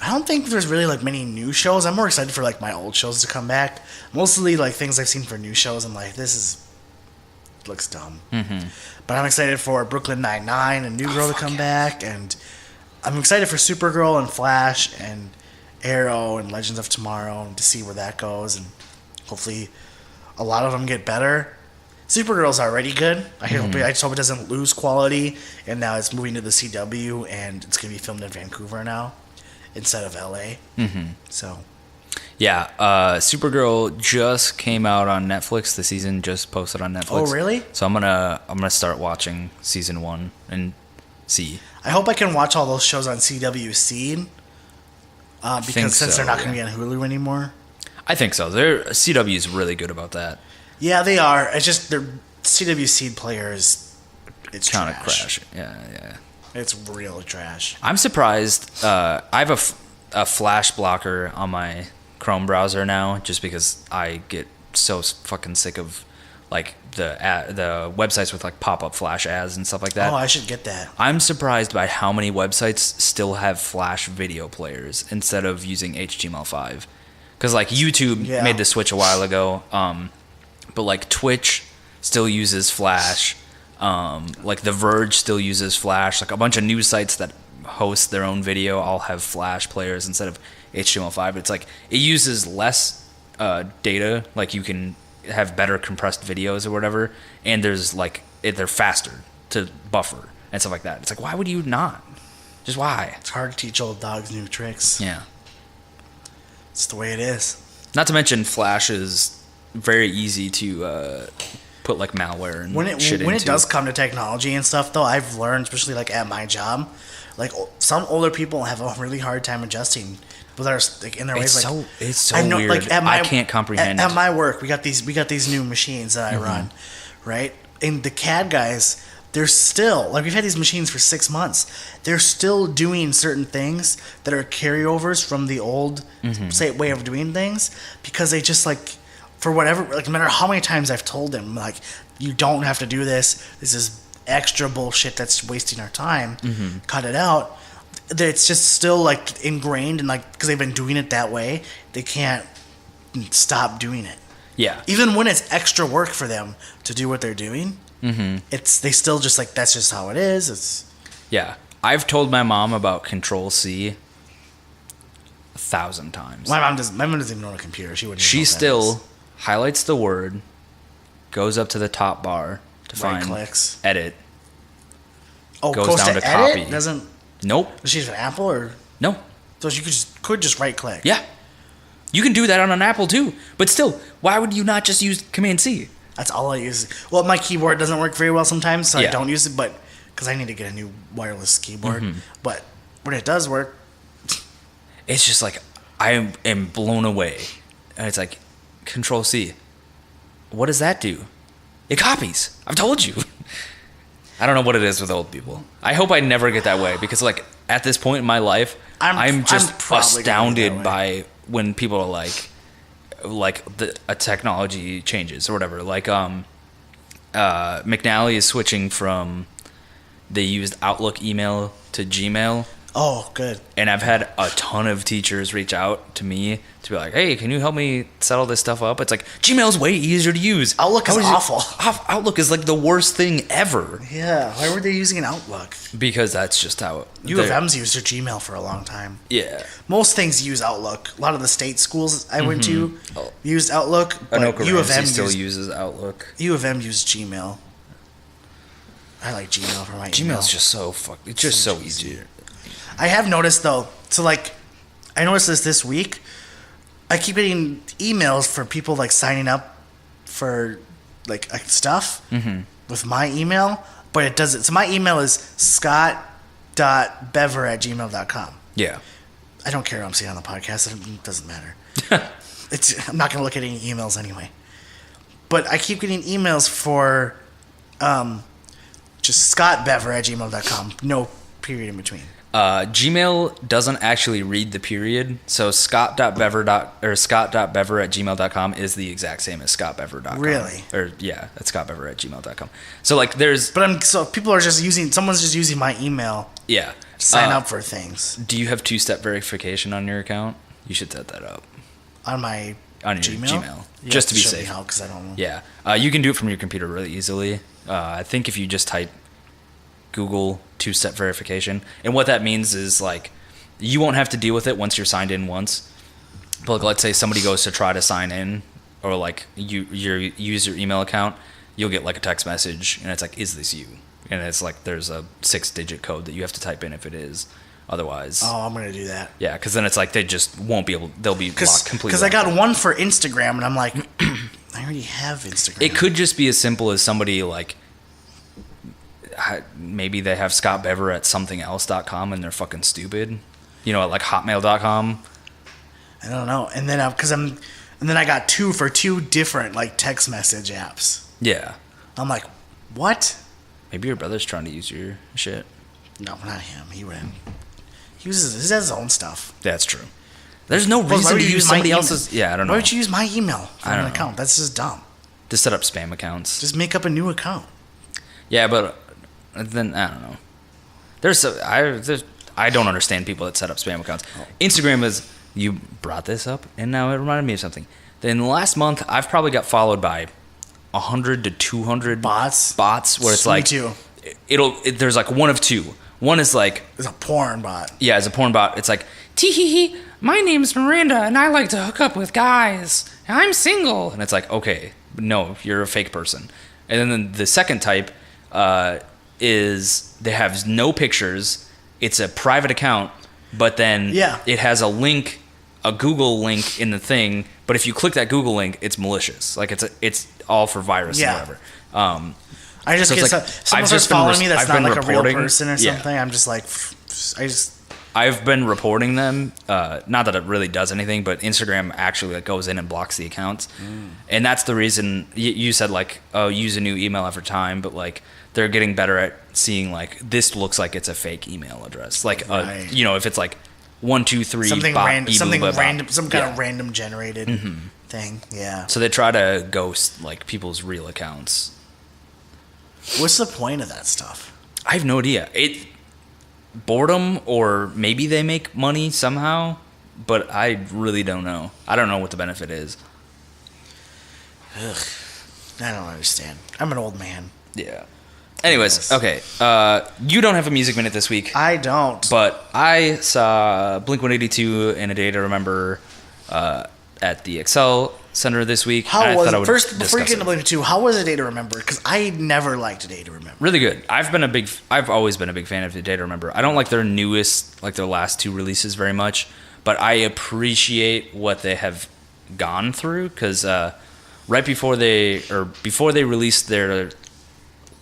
don't think there's really like many new shows. I'm more excited for like my old shows to come back. Mostly like things I've seen for new shows. I'm like, looks dumb. Mm-hmm. But I'm excited for Brooklyn Nine-Nine and New Girl to come back, and I'm excited for Supergirl and Flash and Arrow and Legends of Tomorrow to see where that goes, and hopefully a lot of them get better. Supergirl's already good. I just hope it doesn't lose quality, and now it's moving to the CW, and it's going to be filmed in Vancouver now instead of LA. Mm-hmm. So, yeah, Supergirl just came out on Netflix. The season just posted on Netflix. Oh, really? So I'm gonna start watching season 1 and see. I hope I can watch all those shows on CW Seed, because since they're not going to be on Hulu anymore. I think so. CW is really good about that. Yeah, they are. It's just their CW Seed players. It's kind of trash. crash. Yeah. It's real trash. I'm surprised. I have a flash blocker on my Chrome browser now, just because I get so fucking sick of like the websites with like pop-up flash ads and stuff like that. Oh, I should get that. I'm surprised by how many websites still have flash video players instead of using HTML5. Because like YouTube made the switch a while ago, but like Twitch still uses flash. Like The Verge still uses flash. Like a bunch of news sites that host their own video all have flash players instead of HTML5. It's like it uses less data. Like you can have better compressed videos or whatever, and there's like they're faster to buffer and stuff like that. It's like, why would you not? Just why? It's hard to teach old dogs new tricks. Yeah, it's the way it is. Not to mention Flash is very easy to put like malware and shit into. When it does come to technology and stuff, though, I've learned, especially like at my job, like some older people have a really hard time adjusting. But that are like in their ways. It's so weird. Like I can't comprehend. At my work, we got these new machines that I run, right? And the CAD guys, they're still like we've had these machines for 6 months. They're still doing certain things that are carryovers from the old way of doing things because they just like for whatever like no matter how many times I've told them like you don't have to do this. This is extra bullshit that's wasting our time. Cut it out. It's just still like ingrained and like because they've been doing it that way, they can't stop doing it. Yeah. Even when it's extra work for them to do what they're doing, it's they still just like that's just how it is. It's I've told my mom about Control-C 1,000 times. My mom doesn't even know a computer. She wouldn't. She still highlights the word, goes up to the top bar to find clicks. Edit. Oh, goes down to edit? copy. Doesn't. Nope. Does she have an Apple or no? So you could just right click. Yeah. You can do that on an Apple too, but still, why would you not just use Command-C? That's all I use. Well, my keyboard doesn't work very well sometimes, so I don't use it. But because I need to get a new wireless keyboard. But when it does work, it's just like I am blown away, and it's like Control-C. What does that do? It copies. I've told you. I don't know what it is with old people. I hope I never get that way because, like, at this point in my life, I'm just astounded by when people are like a technology changes or whatever. Like, McNally is switching from they used Outlook email to Gmail. Oh, good. And I've had a ton of teachers reach out to me to be like, hey, can you help me settle this stuff up? It's like, Gmail's way easier to use. Outlook is awful. Outlook is like the worst thing ever. Yeah. Why were they using an Outlook? Because that's just how... U of M's used their Gmail for a long time. Yeah. Most things use Outlook. A lot of the state schools I went to used Outlook. But U of M still uses Outlook. U of M used Gmail. I like Gmail for my email. Gmail's just so it's just so easy. I have noticed though, so like I noticed this week. I keep getting emails for people like signing up for like stuff with my email, but it doesn't. So my email is scott.bever@gmail.com. Yeah. I don't care what I'm saying on the podcast. It doesn't matter. I'm not going to look at any emails anyway. But I keep getting emails for just scottbever@gmail.com. No period in between. Gmail doesn't actually read the period, so scott.bever@gmail.com is the exact same as scottbever.com. Really? Or yeah, that's scottbever@gmail.com. So like there's so people are just using someone's just using my email yeah to sign up for things. Do you have two-step verification on your account? You should set that up On my on your Gmail just to be safe. Because I don't know. Yeah, you can do it from your computer really easily. I think if you just type Google two-step verification, and what that means is like you won't have to deal with it once you're signed in once. But like, let's say somebody goes to try to sign in, or like you use your email account, you'll get like a text message, and it's like, "Is this you?" And it's like there's a 6-digit code that you have to type in if it is. Otherwise, oh, I'm gonna do that. Yeah, because then it's like they just won't be able. They'll be blocked completely. Because I got one for Instagram, and I'm like, I already have Instagram. It could just be as simple as somebody like. Maybe they have scottbever@somethingelse.com and they're fucking stupid, at like hotmail.com. I don't know. And then and then I got two different like text message apps. Yeah. I'm like, what? Maybe your brother's trying to use your shit. No, not him. He wouldn't. He has his own stuff. That's true. There's no reason to use somebody else's. Yeah, I don't know. Why would you use my email for an account? That's just dumb. To set up spam accounts. Just make up a new account. Yeah, but then I don't know. I don't understand people that set up spam accounts. Instagram is, you brought this up, and now it reminded me of something. In the last month, I've probably got followed by 100 to 200 bots where it's like too. There's like one of two. One is like it's a porn bot. Yeah, it's a porn bot. It's like tee my name's Miranda and I like to hook up with guys. I'm single, and it's like, okay, no, you're a fake person. And then the second type is they have no pictures. It's a private account, but then it has a link, a Google link in the thing. But if you click that Google link, it's malicious. Like it's all for virus and whatever. I just get someone starts following me that's not like a real person or something. I'm just like, I've been reporting them. Not that it really does anything, but Instagram actually like goes in and blocks the accounts, and that's the reason you said like, oh, use a new email every time, but like they're getting better at seeing like this looks like it's a fake email address, like if it's like 123 something random, some kind of random generated thing. Yeah. So they try to ghost like people's real accounts. What's the point of that stuff? I have no idea. Boredom, or maybe they make money somehow, but I really don't know. I don't know what the benefit is. Ugh. I don't understand. I'm an old man. Yeah. Anyways, okay. You don't have a music minute this week. I don't. But I saw Blink-182 and A Day to Remember at the Excel Center this week. How was it? First, before you get into Blink-182, how was A Day to Remember? Because I never liked A Day to Remember. Really good. I've always been a big fan of A Day to Remember. I don't like their newest, like their last two releases very much, but I appreciate what they have gone through, because right before they released their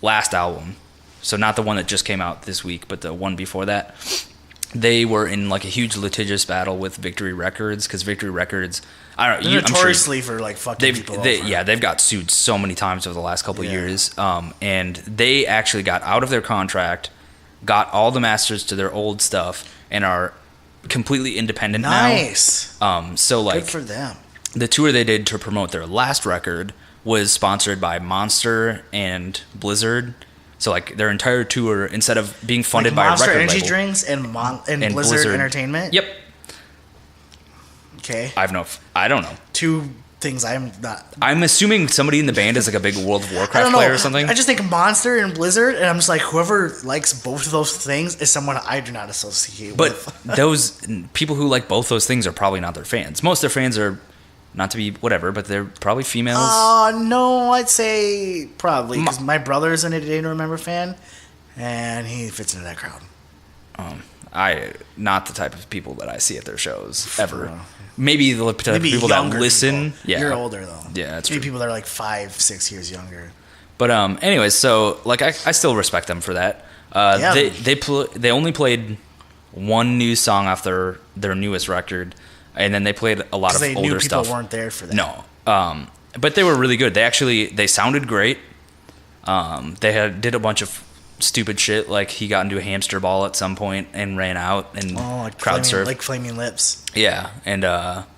last album, so not the one that just came out this week, but the one before that, they were in like a huge litigious battle with Victory Records, because Victory Records, I don't know, notoriously for like fucking people over. Yeah, they've got sued so many times over the last couple of years, and they actually got out of their contract, got all the masters to their old stuff, and are completely independent now. Nice. So like, good for them. The tour they did to promote their last record was sponsored by Monster and Blizzard. So like their entire tour, instead of being funded by a record label, Monster energy drinks and Blizzard Entertainment. Yep. Okay. I don't know. Two things I'm not. I'm assuming somebody in the band is like a big World of Warcraft player or something. I just think Monster and Blizzard, and I'm just like, whoever likes both of those things is someone I do not associate with. But those people who like both those things are probably not their fans. Most of their fans are, not to be whatever, but they're probably females. No, I'd say probably, because my brother's an A Day to Remember fan, and he fits into that crowd. Not the type of people that I see at their shows ever. Maybe the type of people that listen. People. Yeah, you're older though. Yeah, that's maybe true. people that are like 5-6 years younger. But anyways, so like I still respect them for that. They only played one new song off their newest record, and then they played a lot of they older knew people stuff. weren't there for that. No, but they were really good. They sounded great. They did a bunch of stupid shit, like he got into a hamster ball at some point and ran out and crowd surfed, like Flaming Lips. Yeah, and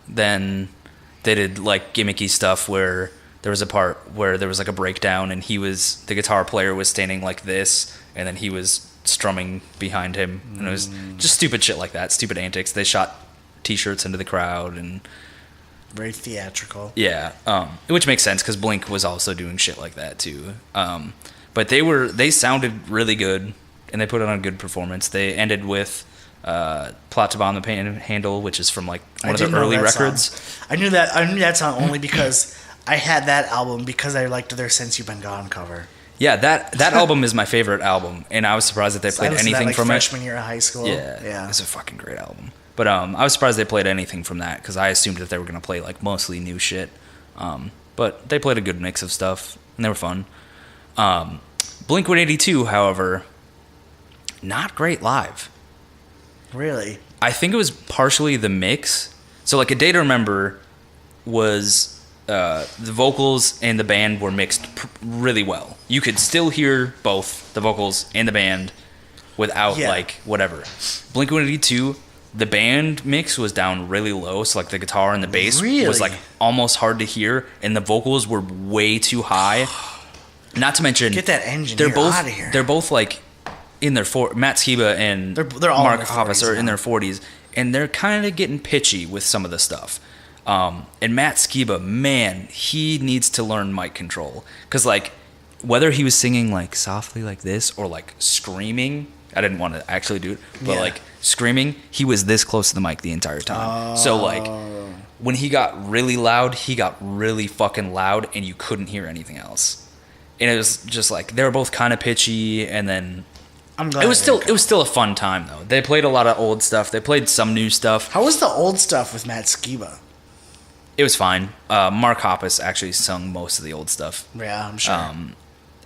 then they did like gimmicky stuff where there was a part where there was like a breakdown and the guitar player was standing like this and then he was strumming behind him, and it was just stupid shit like that, stupid antics. They shot t-shirts into the crowd and very theatrical. Yeah, which makes sense because Blink was also doing shit like that too. But they sounded really good, and they put on a good performance. They ended with "Plot to Bomb the Panhandle," which is from like one of their early records. Song. I knew that song only because I had that album because I liked their "Since You've Been Gone" cover. Yeah, that album is my favorite album, and I was surprised that they played anything from freshman year of high school. Yeah, it's a fucking great album. But I was surprised they played anything from that because I assumed that they were gonna play like mostly new shit. But they played a good mix of stuff, and they were fun. Blink-182, however, not great live. Really? I think it was partially the mix. So like A Day to Remember was the vocals and the band were mixed really well. You could still hear both the vocals and the band without like whatever. Blink-182, the band mix was down really low, so like the guitar and the bass was like almost hard to hear, and the vocals were way too high. Not to mention, get that engineer out of here. They're both like in their Matt Skiba and they're all Mark Hoppus are in their 40s, and they're kind of getting pitchy with some of the stuff. And Matt Skiba, man, he needs to learn mic control, because like whether he was singing like softly like this or like screaming, I didn't want to actually do it, but like screaming, he was this close to the mic the entire time. So like when he got really loud, he got really fucking loud, and you couldn't hear anything else. And it was just like they were both kind of pitchy, and then it was still a fun time though. They played a lot of old stuff. They played some new stuff. How was the old stuff with Matt Skiba? It was fine. Mark Hoppus actually sung most of the old stuff. Yeah, I'm sure.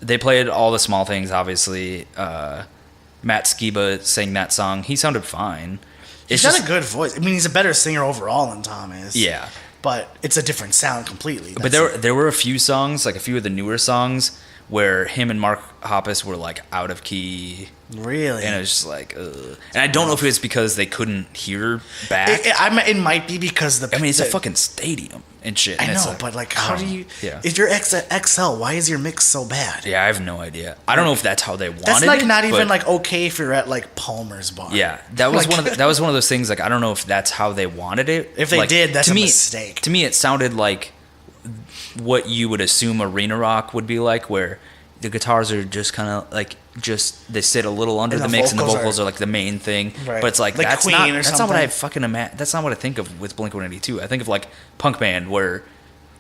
They played all the small things. Obviously, Matt Skiba sang that song. He sounded fine. He's got a good voice. I mean, he's a better singer overall than Tom is. Yeah. But it's a different sound completely. But there were a few songs, like a few of the newer songs, where him and Mark Hoppus were like out of key. Really? And it was just like, ugh. And I don't know if it's because they couldn't hear back. It might be because it's a fucking stadium and shit. And I know, like, but like, how do you? Yeah. If you're XL, why is your mix so bad? Yeah, I have no idea. I don't know if that's how they wanted it. That's like not even like okay if you're at like Palmer's bar. Yeah, that was that was one of those things. Like, I don't know if that's how they wanted it. If they did, that's a mistake. To me, it sounded like what you would assume arena rock would be like, where the guitars are just kind of like they sit a little under the mix, and the vocals are like the main thing. Right. But it's like that's not what I fucking imagine. That's not what I think of with Blink-182. I think of like punk band where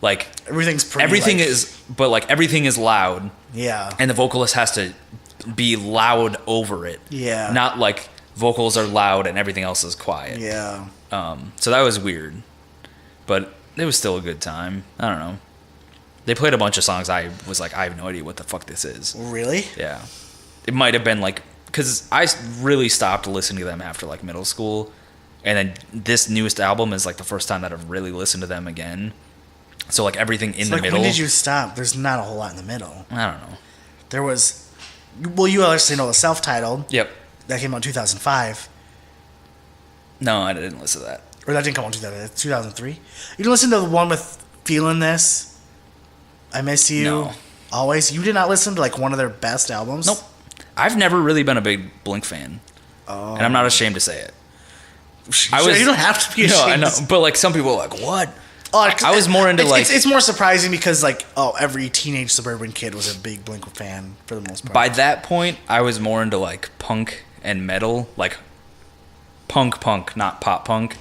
like everything is loud. Yeah. And the vocalist has to be loud over it. Yeah. Not like vocals are loud and everything else is quiet. Yeah. So that was weird, but it was still a good time. I don't know. They played a bunch of songs. I was like, I have no idea what the fuck this is. Really? Yeah. It might have been like, because I really stopped listening to them after like middle school, and then this newest album is like the first time that I've really listened to them again. So like everything in the middle. When did you stop? There's not a whole lot in the middle. I don't know. There was, well, you obviously know the self-titled. Yep. That came out in 2005. No, I didn't listen to that. Or that didn't come out in 2003. You didn't listen to the one with Feeling This? I Miss You. No. Always. You did not listen to like one of their best albums? Nope. I've never really been a big Blink fan. Oh. And I'm not ashamed to say it. You don't have to be ashamed. No, I know. But like some people are like, what? I was more into it's more surprising because like every teenage suburban kid was a big Blink fan for the most part. By that point, I was more into like punk and metal, like punk, not pop punk.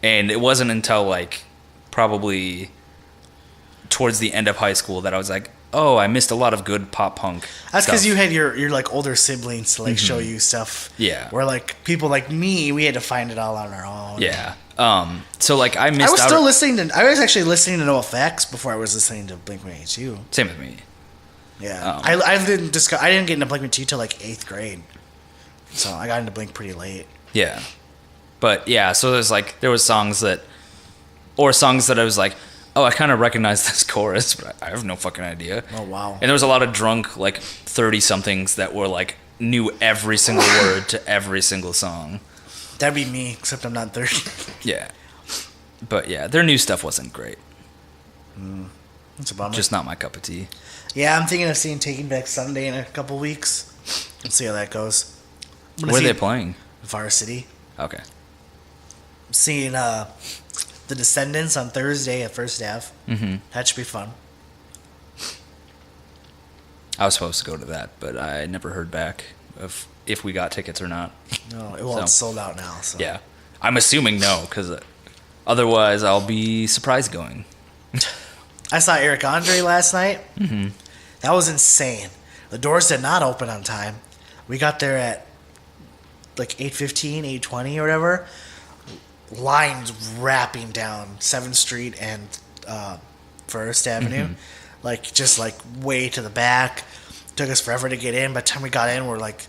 And it wasn't until like probably towards the end of high school that I was like, oh, I missed a lot of good pop punk. That's because stuff. you had your like older siblings to like show you stuff. Yeah. Where like people like me, we had to find it all on our own. Yeah. So like I missed I was out. still listening to. I was actually listening to NoFX before I was listening to Blink-182. Same with me. Yeah. I didn't get into Blink-182 till like 8th grade, so I got into Blink pretty late. Yeah. But yeah, so there was songs that I was like, oh, I kind of recognize this chorus, but I have no fucking idea. Oh wow. And there was a lot of drunk like 30-somethings that were like knew every single word to every single song. That'd be me, except I'm not 30. Yeah. But yeah, their new stuff wasn't great. That's a bummer. Just not my cup of tea. Yeah, I'm thinking of seeing Taking Back Sunday in a couple weeks. Let's see how that goes. Where are they playing? Varsity. Okay. I'm seeing The Descendants on Thursday at First Ave. Mm-hmm. That should be fun. I was supposed to go to that, but I never heard back of if we got tickets or not. No, it's sold out now. So. Yeah. I'm assuming no, because otherwise I'll be surprised going. I saw Eric Andre last night. Mm-hmm. That was insane. The doors did not open on time. We got there at like 8:15, 8:20 or whatever. Lines wrapping down 7th Street and First Avenue. Mm-hmm. Like, just like way to the back. Took us forever to get in. By the time we got in, we're like...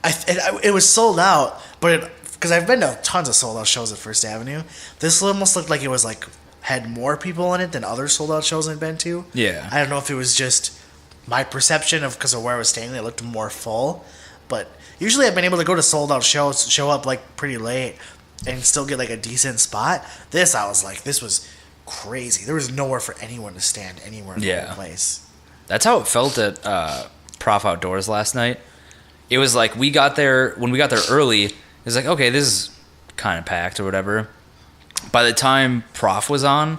it was sold out, but... Because I've been to tons of sold out shows at First Avenue. This almost looked like it was like... had more people in it than other sold out shows I've been to. Yeah. I don't know if it was just my perception of because of where I was standing, it looked more full. But usually I've been able to go to sold out shows, show up like pretty late, and still get like a decent spot. This, I was like, this was crazy. There was nowhere for anyone to stand anywhere in the whole place. That's how it felt at Prof Outdoors last night. It was like when we got there early, it was like, okay, this is kind of packed or whatever. By the time Prof was on,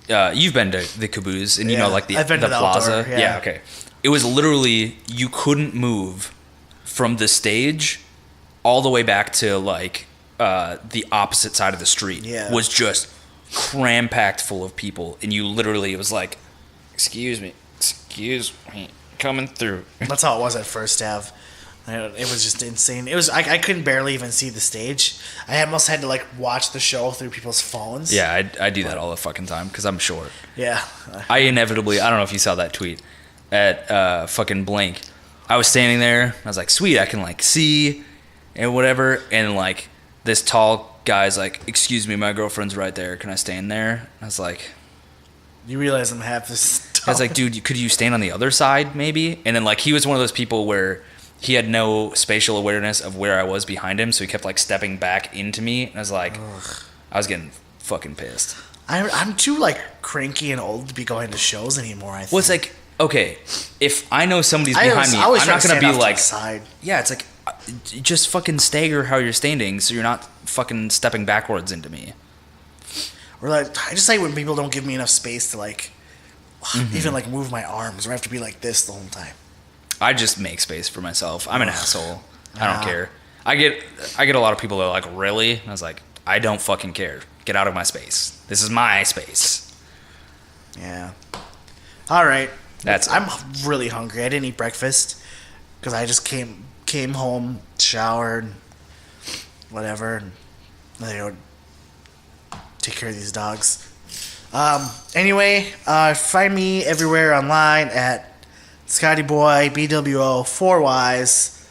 you've been to the Caboose and you know like the plaza. Outdoor, yeah, okay. It was literally you couldn't move from the stage all the way back to like the opposite side of the street. Yeah. Was just cram packed full of people, and you literally it was like, excuse me, coming through. That's how it was at First Ave. It was just insane. It was I couldn't barely even see the stage. I almost had to like watch the show through people's phones. Yeah, I do that all the fucking time because I'm short. Yeah. I inevitably, I don't know if you saw that tweet at fucking Blink. I was standing there. I was like, sweet, I can like see and whatever. And like this tall guy's like, excuse me, my girlfriend's right there. Can I stand there? I was like, you realize I'm half this. I was like, dude, could you stand on the other side maybe? And then like he was one of those people where he had no spatial awareness of where I was behind him, so he kept like stepping back into me. And I was like, I was getting fucking pissed. I'm too like cranky and old to be going to shows anymore. I think. Well, it's like, okay, if I know somebody's behind me, I'm not gonna be like, yeah, it's like, just fucking stagger how you're standing, so you're not fucking stepping backwards into me. Or like, I just like when people don't give me enough space to like, even like move my arms, or I have to be like this the whole time. I just make space for myself. I'm an asshole. I don't care. I get a lot of people that are like, really? I was like, I don't fucking care. Get out of my space. This is my space. Yeah. All right. I'm it. really hungry. I didn't eat breakfast because I just came home, showered, whatever, and then take care of these dogs. Anyway, find me everywhere online at Scotty Boy, BWO, 4Ys.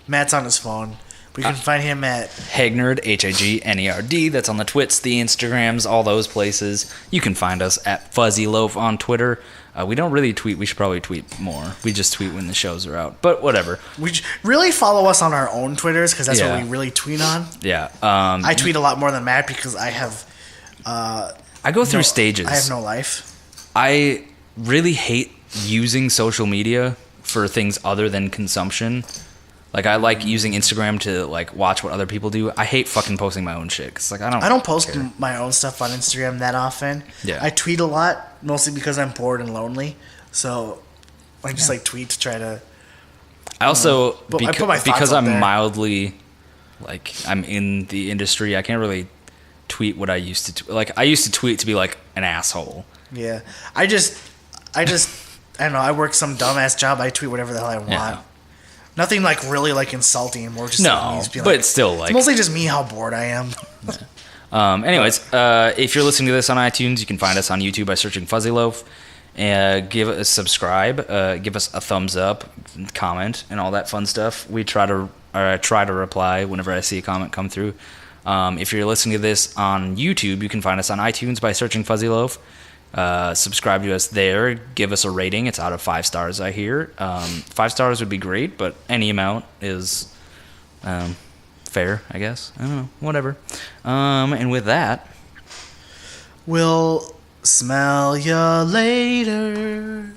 Matt's on his phone. We can find him at Hagnerd, Hignerd. That's on the Twits, the Instagrams, all those places. You can find us at Fuzzy Loaf on Twitter. We don't really tweet. We should probably tweet more. We just tweet when the shows are out. But whatever. We really follow us on our own Twitters because that's what we really tweet on. Yeah. I tweet a lot more than Matt because I have... I go through stages. I have no life. I really hate using social media for things other than consumption. Like, I like using Instagram to, like, watch what other people do. I hate fucking posting my own shit. Cause, like, I don't post care. My own stuff on Instagram that often. Yeah. I tweet a lot, mostly because I'm bored and lonely. So, I just, like, tweet to try to... I also, I put my because I'm there. mildly, like, I'm in the industry, I can't really tweet what I used to... Like, I used to tweet to be, like, an asshole. Yeah. I don't know. I work some dumbass job. I tweet whatever the hell I want. Yeah. Nothing like really like insulting. More just No, like, but it's still like it's mostly just me how bored I am. Anyways, if you're listening to this on iTunes, you can find us on YouTube by searching Fuzzy Loaf. Give us a subscribe, give us a thumbs up, comment, and all that fun stuff. We try to reply whenever I see a comment come through. If you're listening to this on YouTube, you can find us on iTunes by searching Fuzzy Loaf. Subscribe to us there. Give us a rating. It's out of 5 stars, I hear. 5 stars would be great, but any amount is fair, I guess. I don't know. Whatever. And with that, We'll smell ya later.